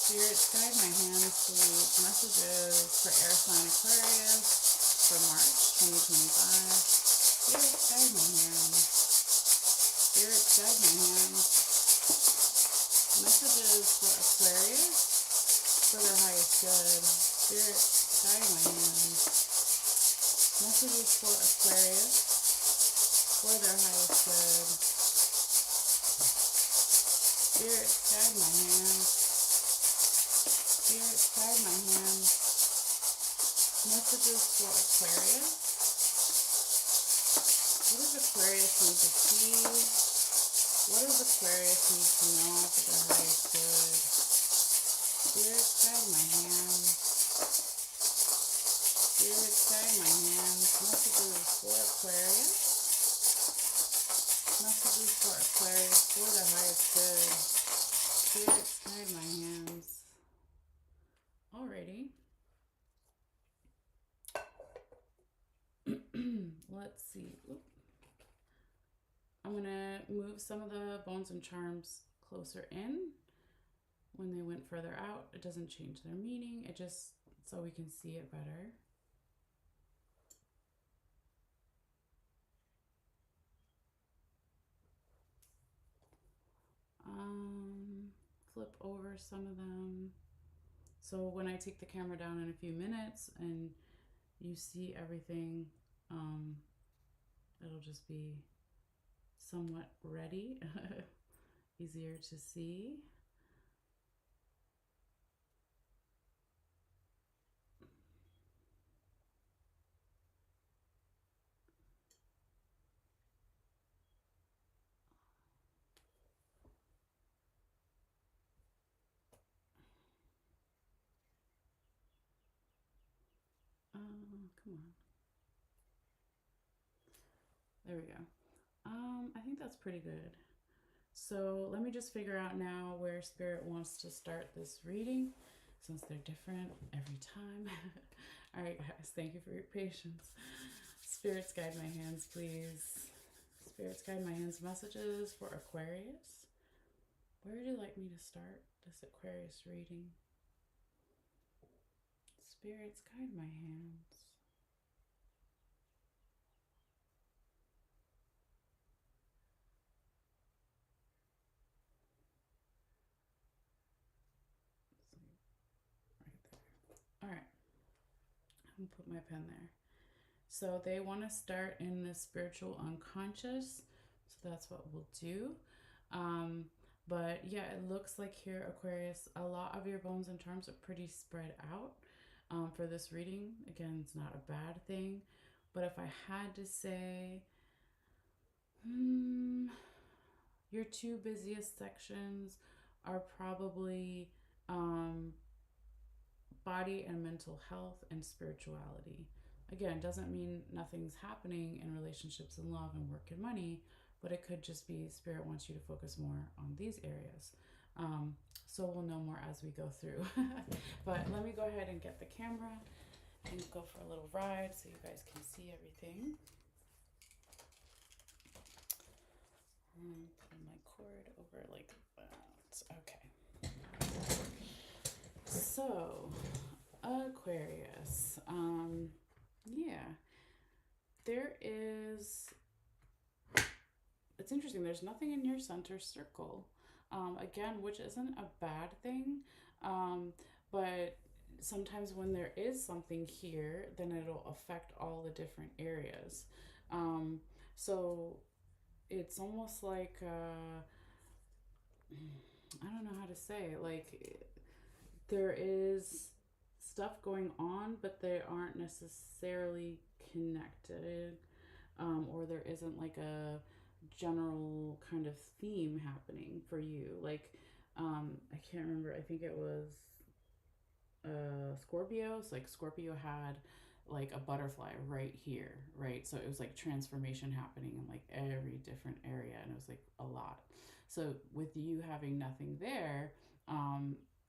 Spirit, guide my hands, please. Messages for air sign Aquarius for March 2025. Spirit, guide my hands. Spirit, guide my hands. Messages for Aquarius for their highest good. Spirit, guide my hands. Messages for Aquarius for their highest good. Spirit, guide my hands. Spirit, guide my hands. Messages for Aquarius. What does Aquarius need to see? What does Aquarius need to know for their highest good? Spirit, guide my hands. Spirit, guide my hands. Messages for Aquarius. Messages for Aquarius for their highest good. Spirit, guide my hands. Alrighty. Let's see. Oop. I'm going to move some of the bones and charms closer in. When they went further out, it doesn't change their meaning. It just, so we can see it better. Flip over some of them. So when I take the camera down in a few minutes and you see everything, it'll just be somewhat ready, easier to see. There we go. I think that's pretty good. So let me just figure out now where Spirit wants to start this reading, since they're different every time. All right, guys, thank you for your patience. Spirits, guide my hands, please. Spirits, guide my hands. Messages for Aquarius. Where would you like me to start this Aquarius reading? Spirits, guide my hands. Right there. All right. I'm gonna put my pen there. So they want to start in the spiritual unconscious. So that's what we'll do. But yeah, it looks like here, Aquarius, a lot of your bones and charms are pretty spread out for this reading. Again, it's not a bad thing. But if I had to say, your two busiest sections are probably body and mental health and spirituality. Again, doesn't mean nothing's happening in relationships and love and work and money, but it could just be Spirit wants you to focus more on these areas. So we'll know more as we go through. But let me go ahead and get the camera and go for a little ride so you guys can see everything. Put my cord over like that. Okay. So, Aquarius. Yeah. There is. It's interesting. There's nothing in your center circle. Again, which isn't a bad thing. But sometimes when there is something here, then it'll affect all the different areas. So it's almost like I don't know how to say. Like there is stuff going on, but they aren't necessarily connected, or there isn't like a general kind of theme happening for you. Like, I can't remember. I think it was Scorpio. So like Scorpio had like a butterfly right here, right? So it was like transformation happening in like every different area, and it was like a lot. So with you having nothing there,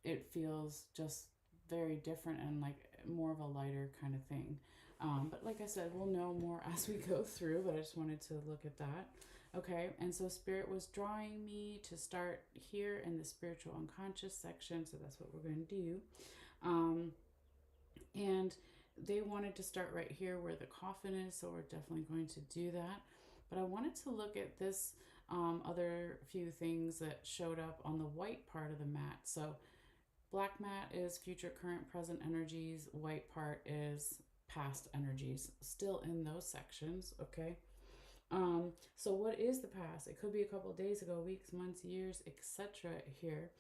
it feels just very different and like more of a lighter kind of thing. But like I said, we'll know more as we go through, but I just wanted to look at that. Okay, and so Spirit was drawing me to start here in the spiritual unconscious section, so that's what we're going to do. And they wanted to start right here where the coffin is, so we're definitely going to do that. But I wanted to look at this other few things that showed up on the white part of the mat. So black mat is future, current, present energies. White part is past energies, still in those sections, okay? So what is the past? It could be a couple of days ago, weeks, months, years, etc. here.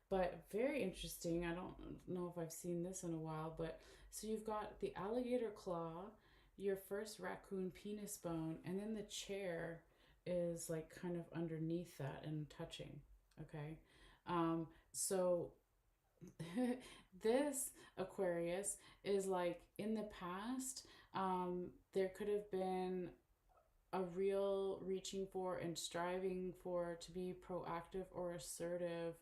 But very interesting. I don't know if I've seen this in a while, but so you've got the alligator claw, your first raccoon penis bone, and then the chair is like kind of underneath that and touching. Okay. So this Aquarius is like in the past, there could have been a real reaching for and striving for to be proactive or assertive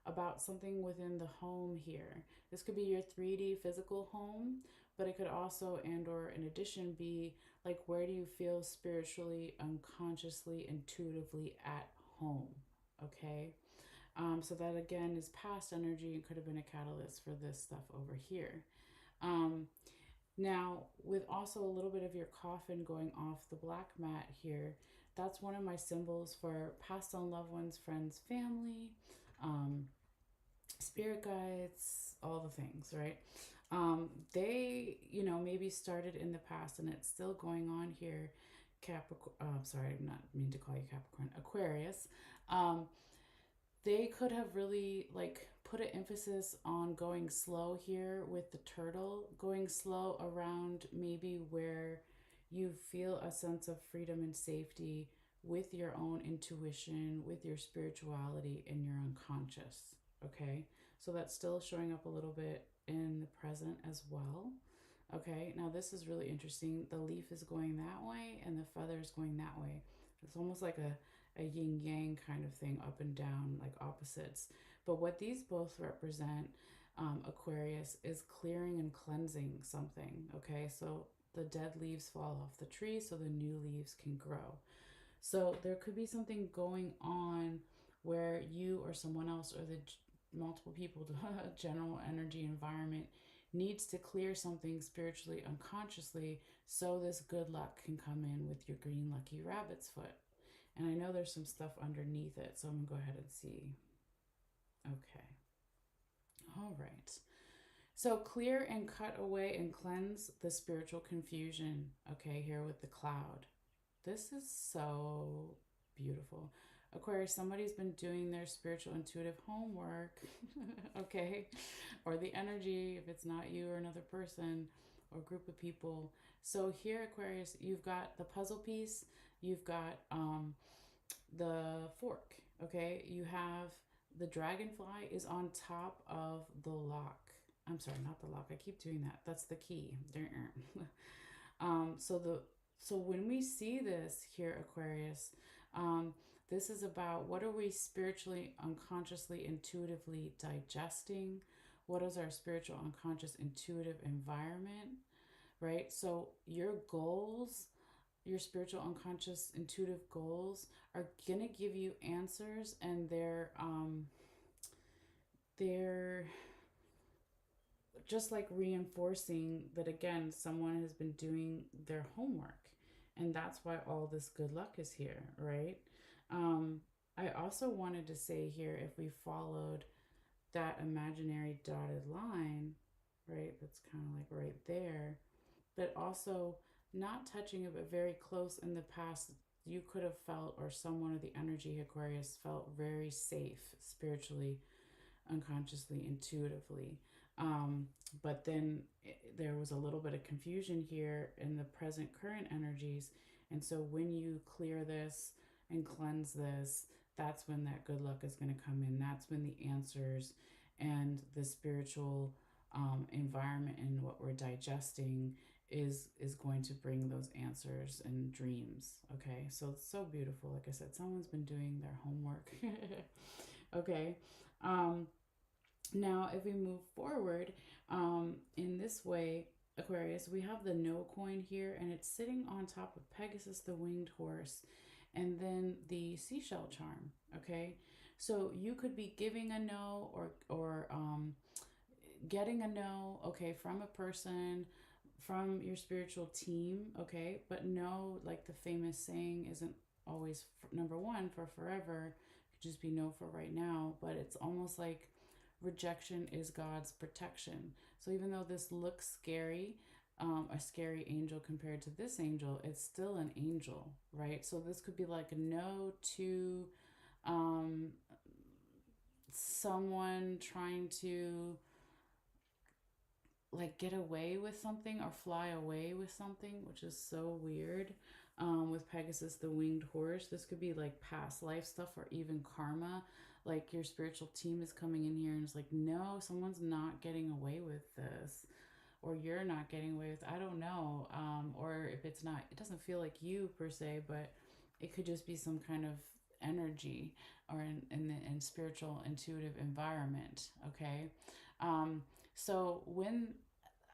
about something within the home here. This could be your 3D physical home, but it could also and or in addition be like where do you feel spiritually, unconsciously, intuitively at home, okay? So that again is past energy and could have been a catalyst for this stuff over here. Now, with also a little bit of your coffin going off the black mat here, that's one of my symbols for passed on loved ones, friends, family, spirit guides, all the things, right? They, maybe started in the past and it's still going on here. Capricorn, sorry, I'm not mean to call you Capricorn, Aquarius. They could have really like put an emphasis on going slow here with the turtle, going slow around maybe where you feel a sense of freedom and safety with your own intuition, with your spirituality, and your unconscious. Okay, so that's still showing up a little bit in the present as well. Okay, now this is really interesting. The leaf is going that way and the feather is going that way. It's almost like a yin yang kind of thing, up and down, like opposites. But what these both represent, Aquarius, is clearing and cleansing something. Okay, so the dead leaves fall off the tree so the new leaves can grow. So there could be something going on where you or someone else or the multiple people, the general energy environment, needs to clear something spiritually unconsciously so this good luck can come in with your green lucky rabbit's foot. And I know there's some stuff underneath it, so I'm going to go ahead and see. Okay. All right. So clear and cut away and cleanse the spiritual confusion, okay, here with the cloud. This is so beautiful. Aquarius, somebody's been doing their spiritual intuitive homework, okay? Or the energy, if it's not you or another person or group of people. So here, Aquarius, you've got the puzzle piece, you've got the fork, okay? You have the dragonfly is on top of the lock. I'm sorry, not the lock. I keep doing that. That's the key. So when we see this here, Aquarius, this is about what are we spiritually, unconsciously, intuitively digesting? What is our spiritual, unconscious, intuitive environment, right? So your goals, your spiritual, unconscious, intuitive goals are gonna give you answers, and they're just like reinforcing that again, someone has been doing their homework, and that's why all this good luck is here, right? I also wanted to say here, if we followed that imaginary dotted line, right, that's kind of like right there, but also not touching it, but very close in the past, you could have felt, or someone of the energy Aquarius felt very safe spiritually, unconsciously, intuitively. But then there was a little bit of confusion here in the present current energies. And so when you clear this and cleanse this, that's when that good luck is going to come in. That's when the answers and the spiritual environment and what we're digesting is going to bring those answers and dreams. Okay, so it's so beautiful. Like I said, someone's been doing their homework. Okay. Now, if we move forward in this way, Aquarius, we have the no coin here, and it's sitting on top of Pegasus, the winged horse, and then the seashell charm. Okay, so you could be giving a no, or getting a no, okay, from a person, from your spiritual team, okay, but no, like the famous saying, isn't always number one for forever. It could just be no for right now, but it's almost like rejection is God's protection. So even though this looks scary, a scary angel compared to this angel, it's still an angel, right? So this could be like a no to someone trying to like get away with something or fly away with something, which is so weird. With Pegasus, the winged horse, this could be like past life stuff or even karma. Like your spiritual team is coming in here and it's like, no, someone's not getting away with this, or you're not getting away with, I don't know. Or if it's not, it doesn't feel like you per se, but it could just be some kind of energy or in spiritual intuitive environment. Okay. So when,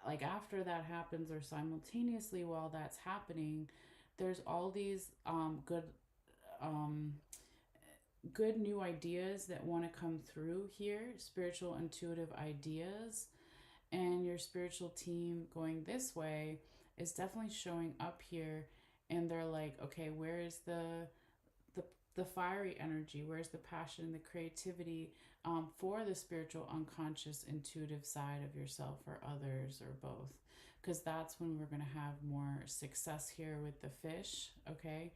like after that happens or simultaneously while that's happening, there's all these um, good new ideas that want to come through here, spiritual intuitive ideas, and your spiritual team going this way is definitely showing up here, and they're like, okay, where is the fiery energy, where's the passion, the creativity, for the spiritual unconscious intuitive side of yourself or others or both, because that's when we're going to have more success here with the fish. Okay.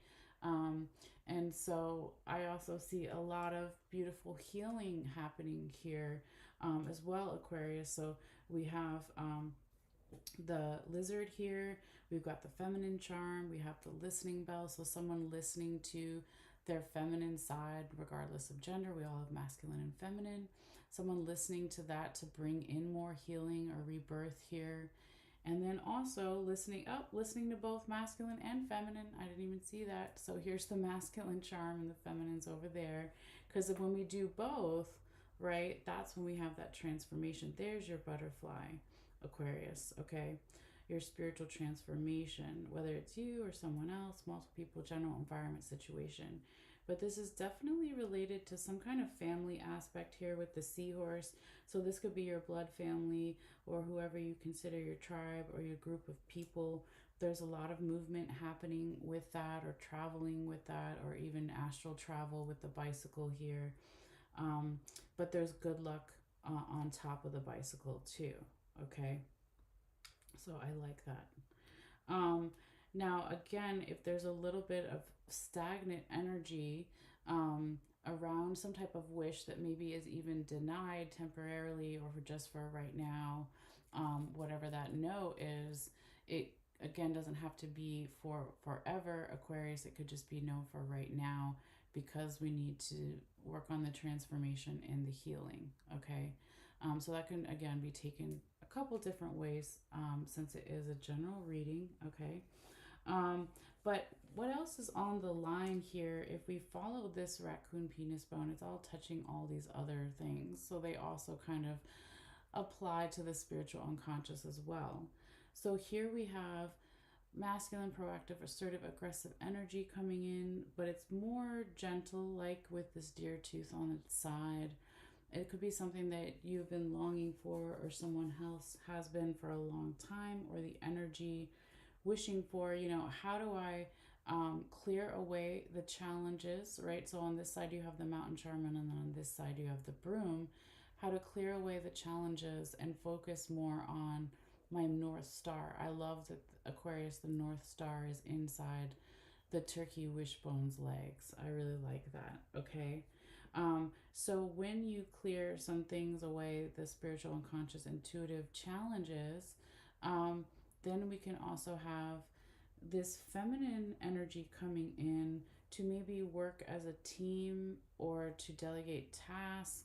And so I also see a lot of beautiful healing happening here, as well, Aquarius. So we have the lizard here, we've got the feminine charm, we have the listening bell, so someone listening to their feminine side regardless of gender. We all have masculine and feminine. Someone listening to that to bring in more healing or rebirth here. And then also listening to both masculine and feminine. I didn't even see that. So here's the masculine charm and the feminine's over there. Because when we do both, right, that's when we have that transformation. There's your butterfly, Aquarius, okay? Your spiritual transformation, whether it's you or someone else, multiple people, general environment situation. But this is definitely related to some kind of family aspect here with the seahorse. So this could be your blood family or whoever you consider your tribe or your group of people. There's a lot of movement happening with that, or traveling with that, or even astral travel with the bicycle here. But there's good luck on top of the bicycle too. Okay, so I like that. Um, Now, again, if there's a little bit of stagnant energy around some type of wish that maybe is even denied temporarily or just for right now, whatever that no is, it again doesn't have to be for forever, Aquarius. It could just be no for right now because we need to work on the transformation and the healing. Okay. So that can again be taken a couple different ways since it is a general reading. Okay. Um, but what else is on the line here? If we follow this raccoon penis bone, it's all touching all these other things. So they also kind of apply to the spiritual unconscious as well. So here we have masculine, proactive, assertive, aggressive energy coming in, but it's more gentle, like with this deer tooth on its side. It could be something that you've been longing for, or someone else has been for a long time, or the energy wishing for, how do I clear away the challenges, right? So on this side you have the mountain charm, and then on this side you have the broom. How to clear away the challenges and focus more on my North Star. I love that Aquarius, the North Star, is inside the turkey wishbone's legs. I really like that. Okay. So when you clear some things away, the spiritual, unconscious, intuitive challenges, then we can also have this feminine energy coming in to maybe work as a team or to delegate tasks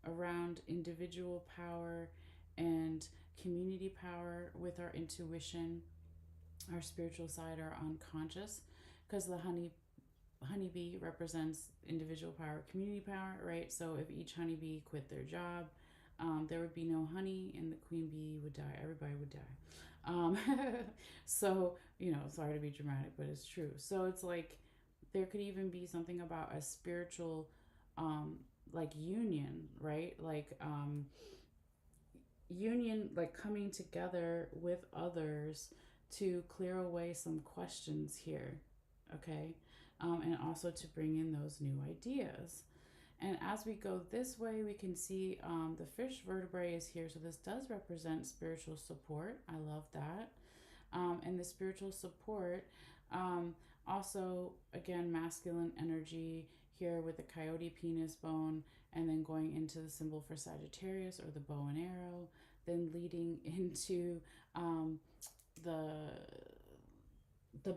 around individual power and community power with our intuition, our spiritual side, our unconscious, because the honeybee represents individual power, community power, right? So if each honeybee quit their job, there would be no honey and the queen bee would die. Everybody would die. Um, so, sorry to be dramatic, but it's true. So it's like there could even be something about a spiritual, like union, right? Union, like coming together with others to clear away some questions here, okay? And also to bring in those new ideas. And as we go this way, we can see the fish vertebrae is here. So this does represent spiritual support. I love that. And the spiritual support, also, again, masculine energy here with the coyote penis bone, and then going into the symbol for Sagittarius, or the bow and arrow, then leading into the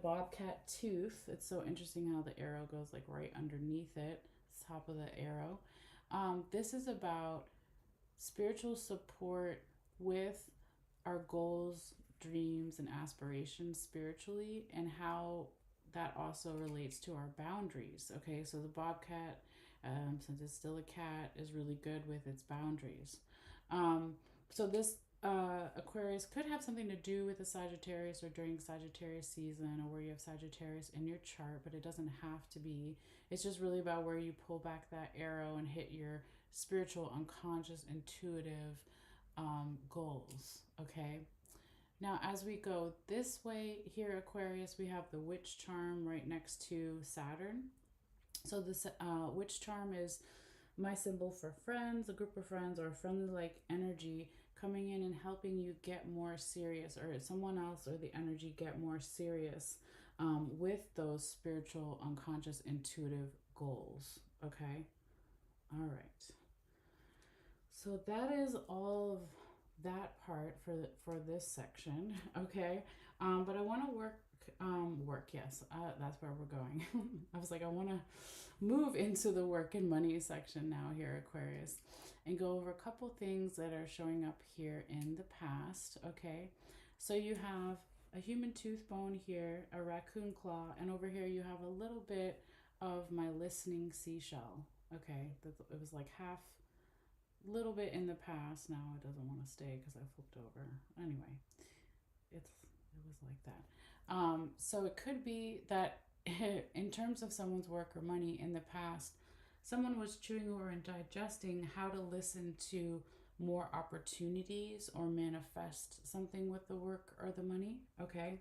bobcat tooth. It's so interesting how the arrow goes like right underneath it, top of the arrow. This is about spiritual support with our goals, dreams, and aspirations spiritually, and how that also relates to our boundaries. Okay, so the bobcat, since it's still a cat, is really good with its boundaries. So this Aquarius could have something to do with the Sagittarius, or during Sagittarius season, or where you have Sagittarius in your chart, but it doesn't have to be. It's just really about where you pull back that arrow and hit your spiritual, unconscious, intuitive goals. Okay. Now, as we go this way here, Aquarius, we have the witch charm right next to Saturn. So this witch charm is my symbol for friends, a group of friends, or a friendly like energy coming in and helping you get more serious, or someone else or the energy get more serious with those spiritual, unconscious, intuitive goals. Okay. All right. So that is all of that part for this section. Okay. But I want to work Work, yes, that's where we're going. I was like, I want to move into the work and money section now here, Aquarius, and go over a couple things that are showing up here in the past. Okay, so you have a human tooth bone here, a raccoon claw, and over here you have a little bit of my listening seashell. Okay, it was like half, little bit in the past. Now it doesn't want to stay because I flipped over. Anyway, it was like that. So it could be that in terms of someone's work or money in the past, someone was chewing over and digesting how to listen to more opportunities or manifest something with the work or the money. Okay.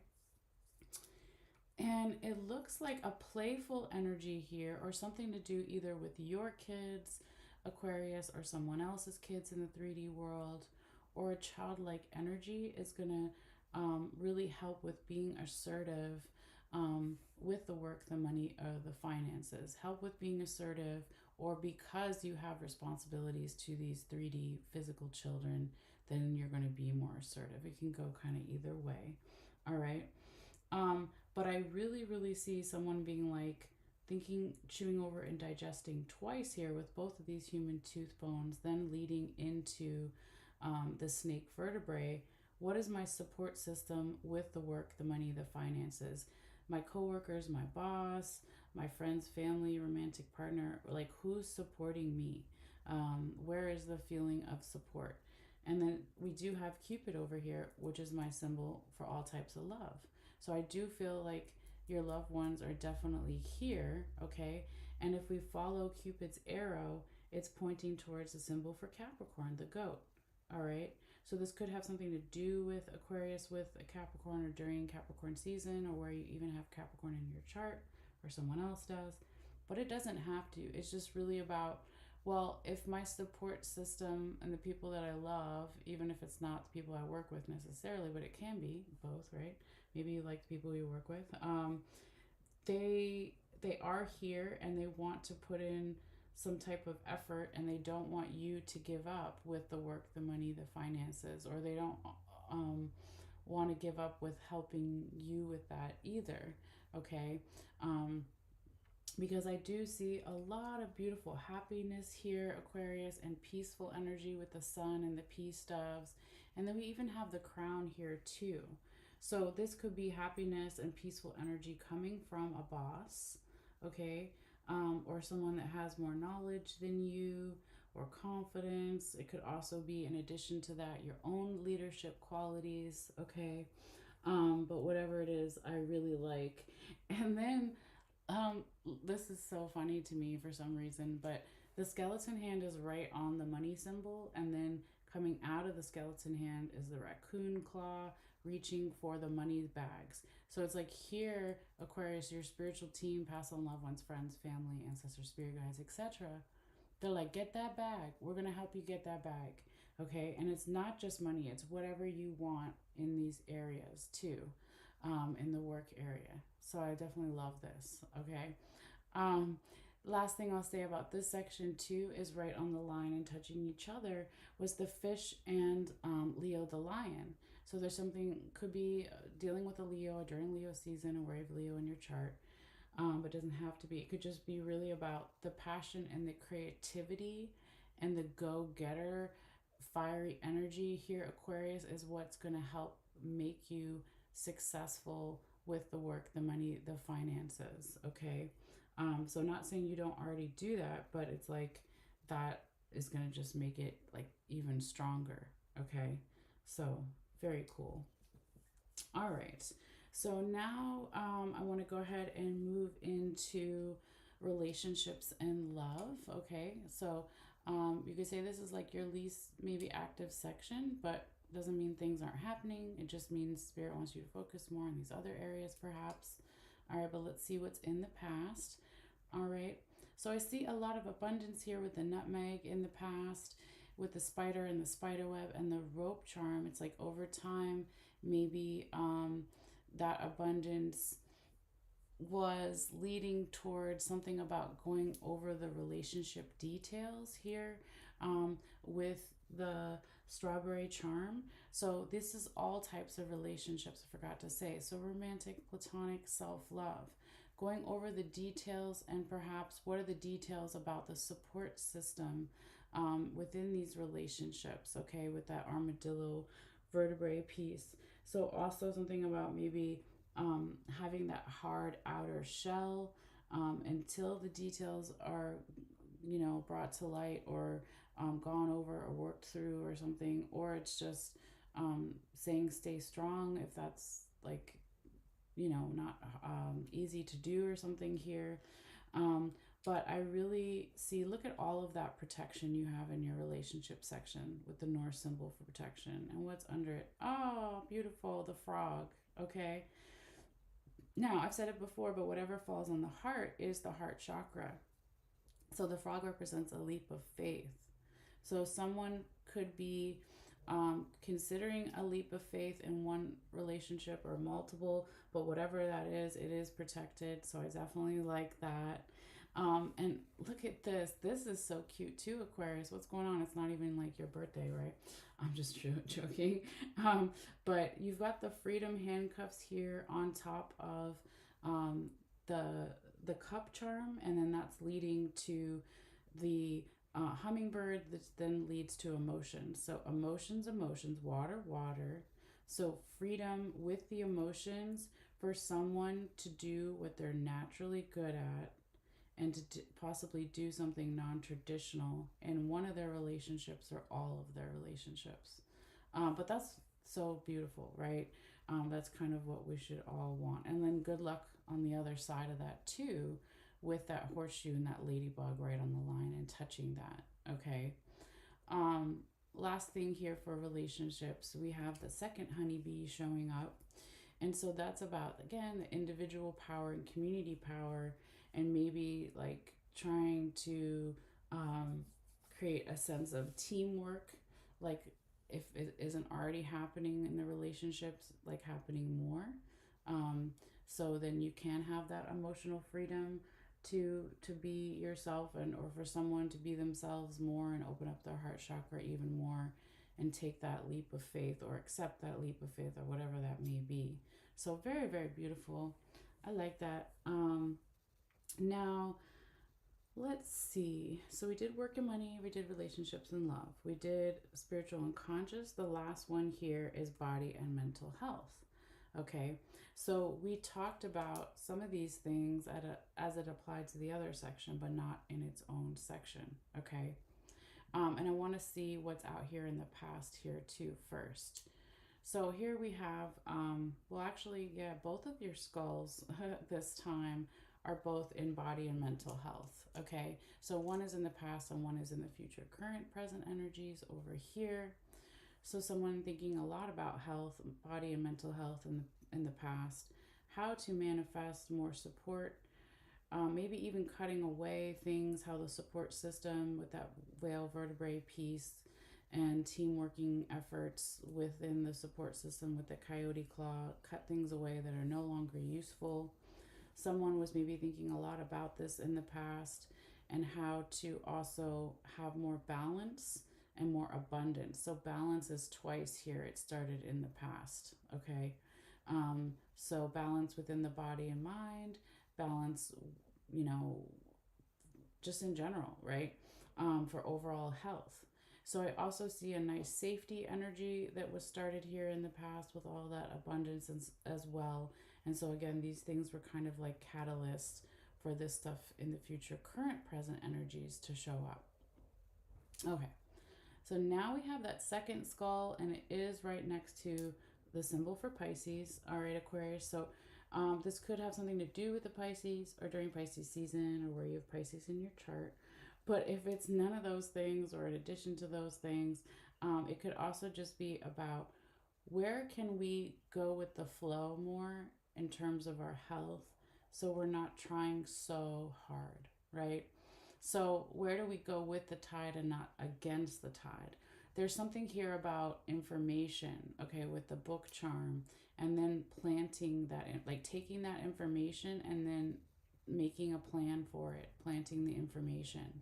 And it looks like a playful energy here, or something to do either with your kids, Aquarius, or someone else's kids in the 3D world, or a childlike energy is going to really help with being assertive with the work, the money, or the finances. Help with being assertive, or because you have responsibilities to these 3D physical children, then you're going to be more assertive. It can go kind of either way. All right. But I really, really see someone being like thinking, chewing over, and digesting twice here with both of these human tooth bones, then leading into the snake vertebrae. What is my support system with the work, the money, the finances? My coworkers, my boss, my friends, family, romantic partner, like who's supporting me? Where is the feeling of support? And then we do have Cupid over here, which is my symbol for all types of love. So I do feel like your loved ones are definitely here, okay? And if we follow Cupid's arrow, it's pointing towards the symbol for Capricorn, the goat, all right? So this could have something to do with Aquarius with a Capricorn, or during Capricorn season, or where you even have Capricorn in your chart, or someone else does. But it doesn't have to. It's just really about, well, if my support system and the people that I love, even if it's not the people I work with necessarily, but it can be both, right? Maybe you like the people you work with. They are here and they want to put in some type of effort, and they don't want you to give up with the work, the money, the finances, or they don't want to give up with helping you with that either. Okay. Because I do see a lot of beautiful happiness here, Aquarius, and peaceful energy with the sun and the peace doves. And then we even have the crown here too. So this could be happiness and peaceful energy coming from a boss, okay? Or someone that has more knowledge than you, or confidence. It could also be, in addition to that, your own leadership qualities, okay? But whatever it is, I really like. And then this is so funny to me for some reason, but the skeleton hand is right on the money symbol, and then coming out of the skeleton hand is the raccoon claw reaching for the money bags. So it's like here, Aquarius, your spiritual team, past on loved ones, friends, family, ancestors, spirit guides, etc. They're like, get that bag. We're going to help you get that bag. Okay. And it's not just money, it's whatever you want in these areas too, in the work area. So I definitely love this. Okay. Last thing I'll say about this section too is right on the line and touching each other was the fish and Leo the lion. So there's something, could be dealing with a Leo during Leo season, or where you have Leo in your chart. But it doesn't have to be. It could just be really about the passion and the creativity and the go-getter, fiery energy here, Aquarius, is what's going to help make you successful with the work, the money, the finances, okay? So not saying you don't already do that, but it's like that is going to just make it like even stronger, okay? So very cool. All right. So now I want to go ahead and move into relationships and love. Okay. So you could say this is like your least maybe active section, but doesn't mean things aren't happening. It just means Spirit wants you to focus more on these other areas perhaps. All right. But let's see what's in the past. All right. So I see a lot of abundance here with the nutmeg in the past, with the spider and the spider web and the rope charm. It's like over time, maybe that abundance was leading towards something about going over the relationship details here with the strawberry charm. So this is all types of relationships, I forgot to say. So romantic, platonic, self-love. Going over the details and perhaps what are the details about the support system within these relationships, okay, with that armadillo vertebrae piece. So also something about maybe having that hard outer shell until the details are, brought to light or gone over or worked through or something, or it's just saying stay strong if that's like, not easy to do or something here. Um, but I really see, look at all of that protection you have in your relationship section with the Norse symbol for protection. And what's under it? Oh, beautiful, the frog. Okay. Now, I've said it before, but whatever falls on the heart is the heart chakra. So the frog represents a leap of faith. So someone could be considering a leap of faith in one relationship or multiple, but whatever that is, it is protected. So I definitely like that. And look at this. This is so cute too, Aquarius. What's going on? It's not even like your birthday, right? I'm just joking. But you've got the freedom handcuffs here on top of the cup charm, and then that's leading to the hummingbird, that then leads to emotions. So emotions, water, water. So freedom with the emotions for someone to do what they're naturally good at and to possibly do something non-traditional in one of their relationships or all of their relationships. But that's so beautiful, right? That's kind of what we should all want. And then good luck on the other side of that too, with that horseshoe and that ladybug right on the line and touching that. Okay. Um, Last thing here for relationships, we have the second honeybee showing up. And so that's about, again, the individual power and community power, and maybe like trying to create a sense of teamwork, like if it isn't already happening in the relationships, like happening more. So then you can have that emotional freedom to be yourself, and or for someone to be themselves more and open up their heart chakra even more and take that leap of faith or accept that leap of faith or whatever that may be. So very, very beautiful. I like that. Now let's see. So we did work and money, we did relationships and love, we did spiritual and conscious. The last one here is body and mental health. Okay, so we talked about some of these things as it applied to the other section, but not in its own section. Okay, and I want to see what's out here in the past here too first. So here we have, well, actually, yeah, both of your skulls this time are both in body and mental health. Okay, so one is in the past and one is in the future. Current, present energies over here. So someone thinking a lot about health, body and mental health in the past, how to manifest more support, maybe even cutting away things, how the support system with that whale vertebrae piece and team working efforts within the support system with the coyote claw, cut things away that are no longer useful. Someone was maybe thinking a lot about this in the past and how to also have more balance and more abundance. So balance is twice here. It started in the past, okay? So balance within the body and mind, balance, just in general, right? For overall health. So I also see a nice safety energy that was started here in the past with all that abundance as well. And so again, these things were kind of like catalysts for this stuff in the future, current, present energies to show up. Okay. So now we have that second skull, and it is right next to the symbol for Pisces. All right, Aquarius. So this could have something to do with the Pisces or during Pisces season or where you have Pisces in your chart. But if it's none of those things or in addition to those things, it could also just be about where can we go with the flow more in terms of our health so we're not trying so hard, right? So where do we go with the tide and not against the tide? There's something here about information, okay, with the book charm, and then planting that, like taking that information and then making a plan for it, planting the information,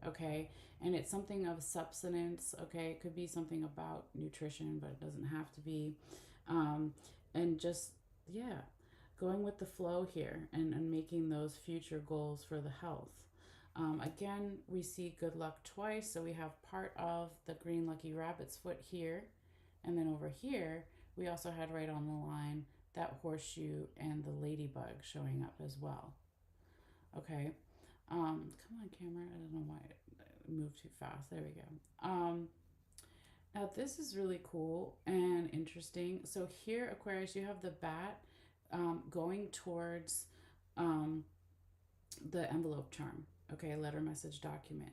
okay? And it's something of substance, okay? It could be something about nutrition, but it doesn't have to be. Um, and just, yeah, going with the flow here and making those future goals for the health. Again, we see good luck twice. So we have part of the green lucky rabbit's foot here. And then over here, we also had right on the line that horseshoe and the ladybug showing up as well. Okay. Come on, camera. I don't know why it moved too fast. There we go. Now this is really cool and interesting. So here, Aquarius, you have the bat going towards um, the envelope charm. Okay, letter, message, document.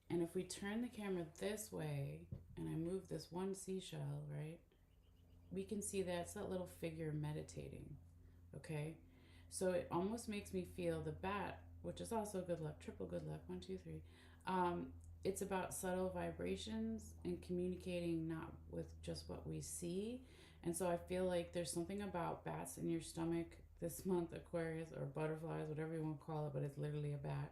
And if we turn the camera this way and I move this one seashell, right, we can see that it's that little figure meditating. Okay, so it almost makes me feel the bat, which is also good luck, triple good luck, 1, 2, 3. Um, it's about subtle vibrations and communicating not with just what we see. And so I feel like there's something about bats in your stomach this month, Aquarius, or butterflies, whatever you want to call it, but it's literally a bat.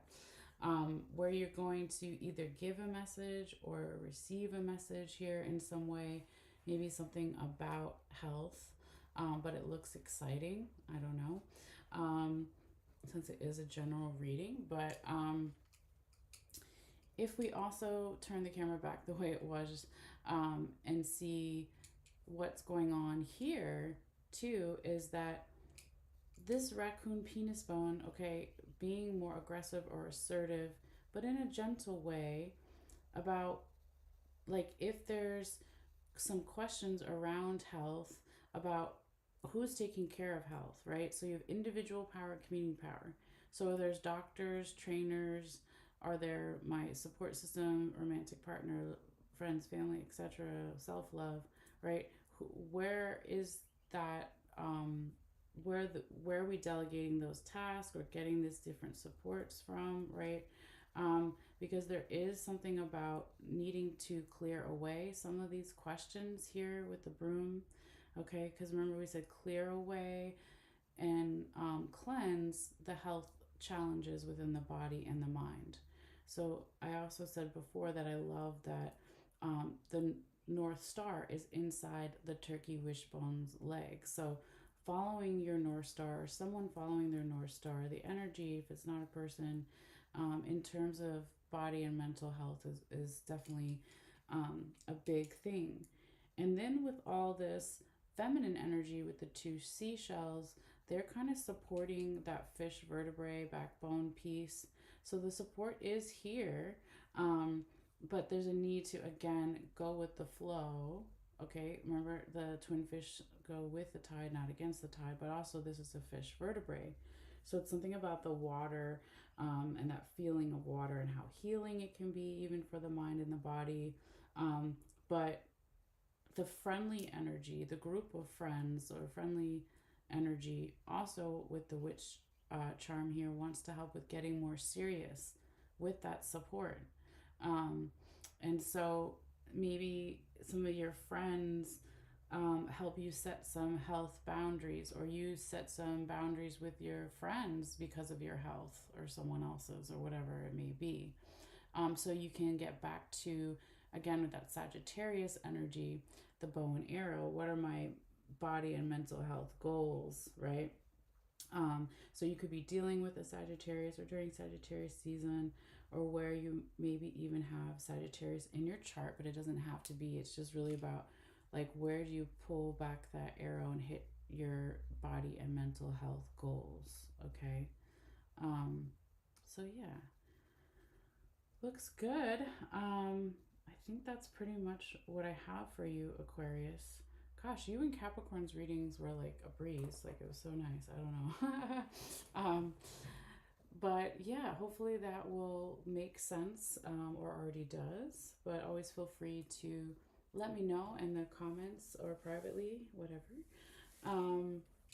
Where you're going to either give a message or receive a message here in some way, maybe something about health, but it looks exciting. I don't know, since it is a general reading. But if we also turn the camera back the way it was and see what's going on here too, is that this raccoon penis bone, okay, being more aggressive or assertive, but in a gentle way about, like, if there's some questions around health, about who's taking care of health, right? So you have individual power, community power. So there's doctors, trainers, are there my support system, romantic partner, friends, family, etc., self-love, right? Where is that where are we delegating those tasks or getting these different supports from, right? Because there is something about needing to clear away some of these questions here with the broom, okay? Because remember we said clear away and cleanse the health challenges within the body and the mind. So I also said before that I love that the North Star is inside the turkey wishbone's leg. So following your North Star, or someone following their North Star, the energy, if it's not a person, in terms of body and mental health is definitely a big thing. And then with all this feminine energy with the two seashells, they're kind of supporting that fish vertebrae backbone piece. So the support is here, but there's a need to, again, go with the flow. Okay, remember the twin fish go with the tide, not against the tide, but also this is a fish vertebrae. So it's something about the water and that feeling of water and how healing it can be, even for the mind and the body. But the friendly energy, the group of friends or friendly energy, also with the witch charm here, wants to help with getting more serious with that support. And so maybe some of your friends help you set some health boundaries, or you set some boundaries with your friends because of your health or someone else's or whatever it may be. So you can get back to, again, with that Sagittarius energy, the bow and arrow. What are my body and mental health goals, right? So you could be dealing with a Sagittarius or during Sagittarius season, or where you maybe even have Sagittarius in your chart, but it doesn't have to be. It's just really about, like, where do you pull back that arrow and hit your body and mental health goals, okay? So yeah, looks good. I think that's pretty much what I have for you, Aquarius. Gosh, you and Capricorn's readings were like a breeze. Like, it was so nice. I don't know. But yeah, hopefully that will make sense, or already does. But always feel free to let me know in the comments or privately, whatever.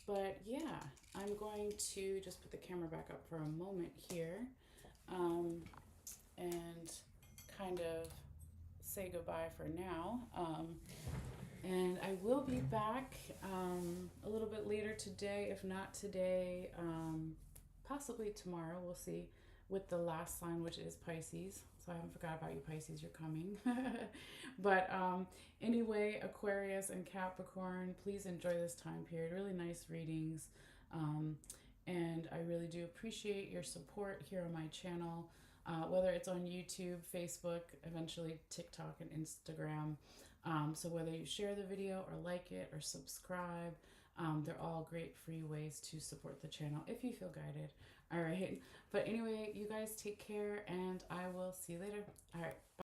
But yeah, I'm going to just put the camera back up for a moment here, and kind of say goodbye for now. And I will be back a little bit later today, if not today, possibly tomorrow, we'll see. with the last sign, which is Pisces. So I haven't forgot about you, Pisces, you're coming. But anyway, Aquarius and Capricorn, please enjoy this time period. Really nice readings. And I really do appreciate your support here on my channel, whether it's on YouTube, Facebook, eventually TikTok and Instagram. So whether you share the video or like it or subscribe, they're all great free ways to support the channel if you feel guided. All right. But anyway, you guys take care, and I will see you later. All right. Bye.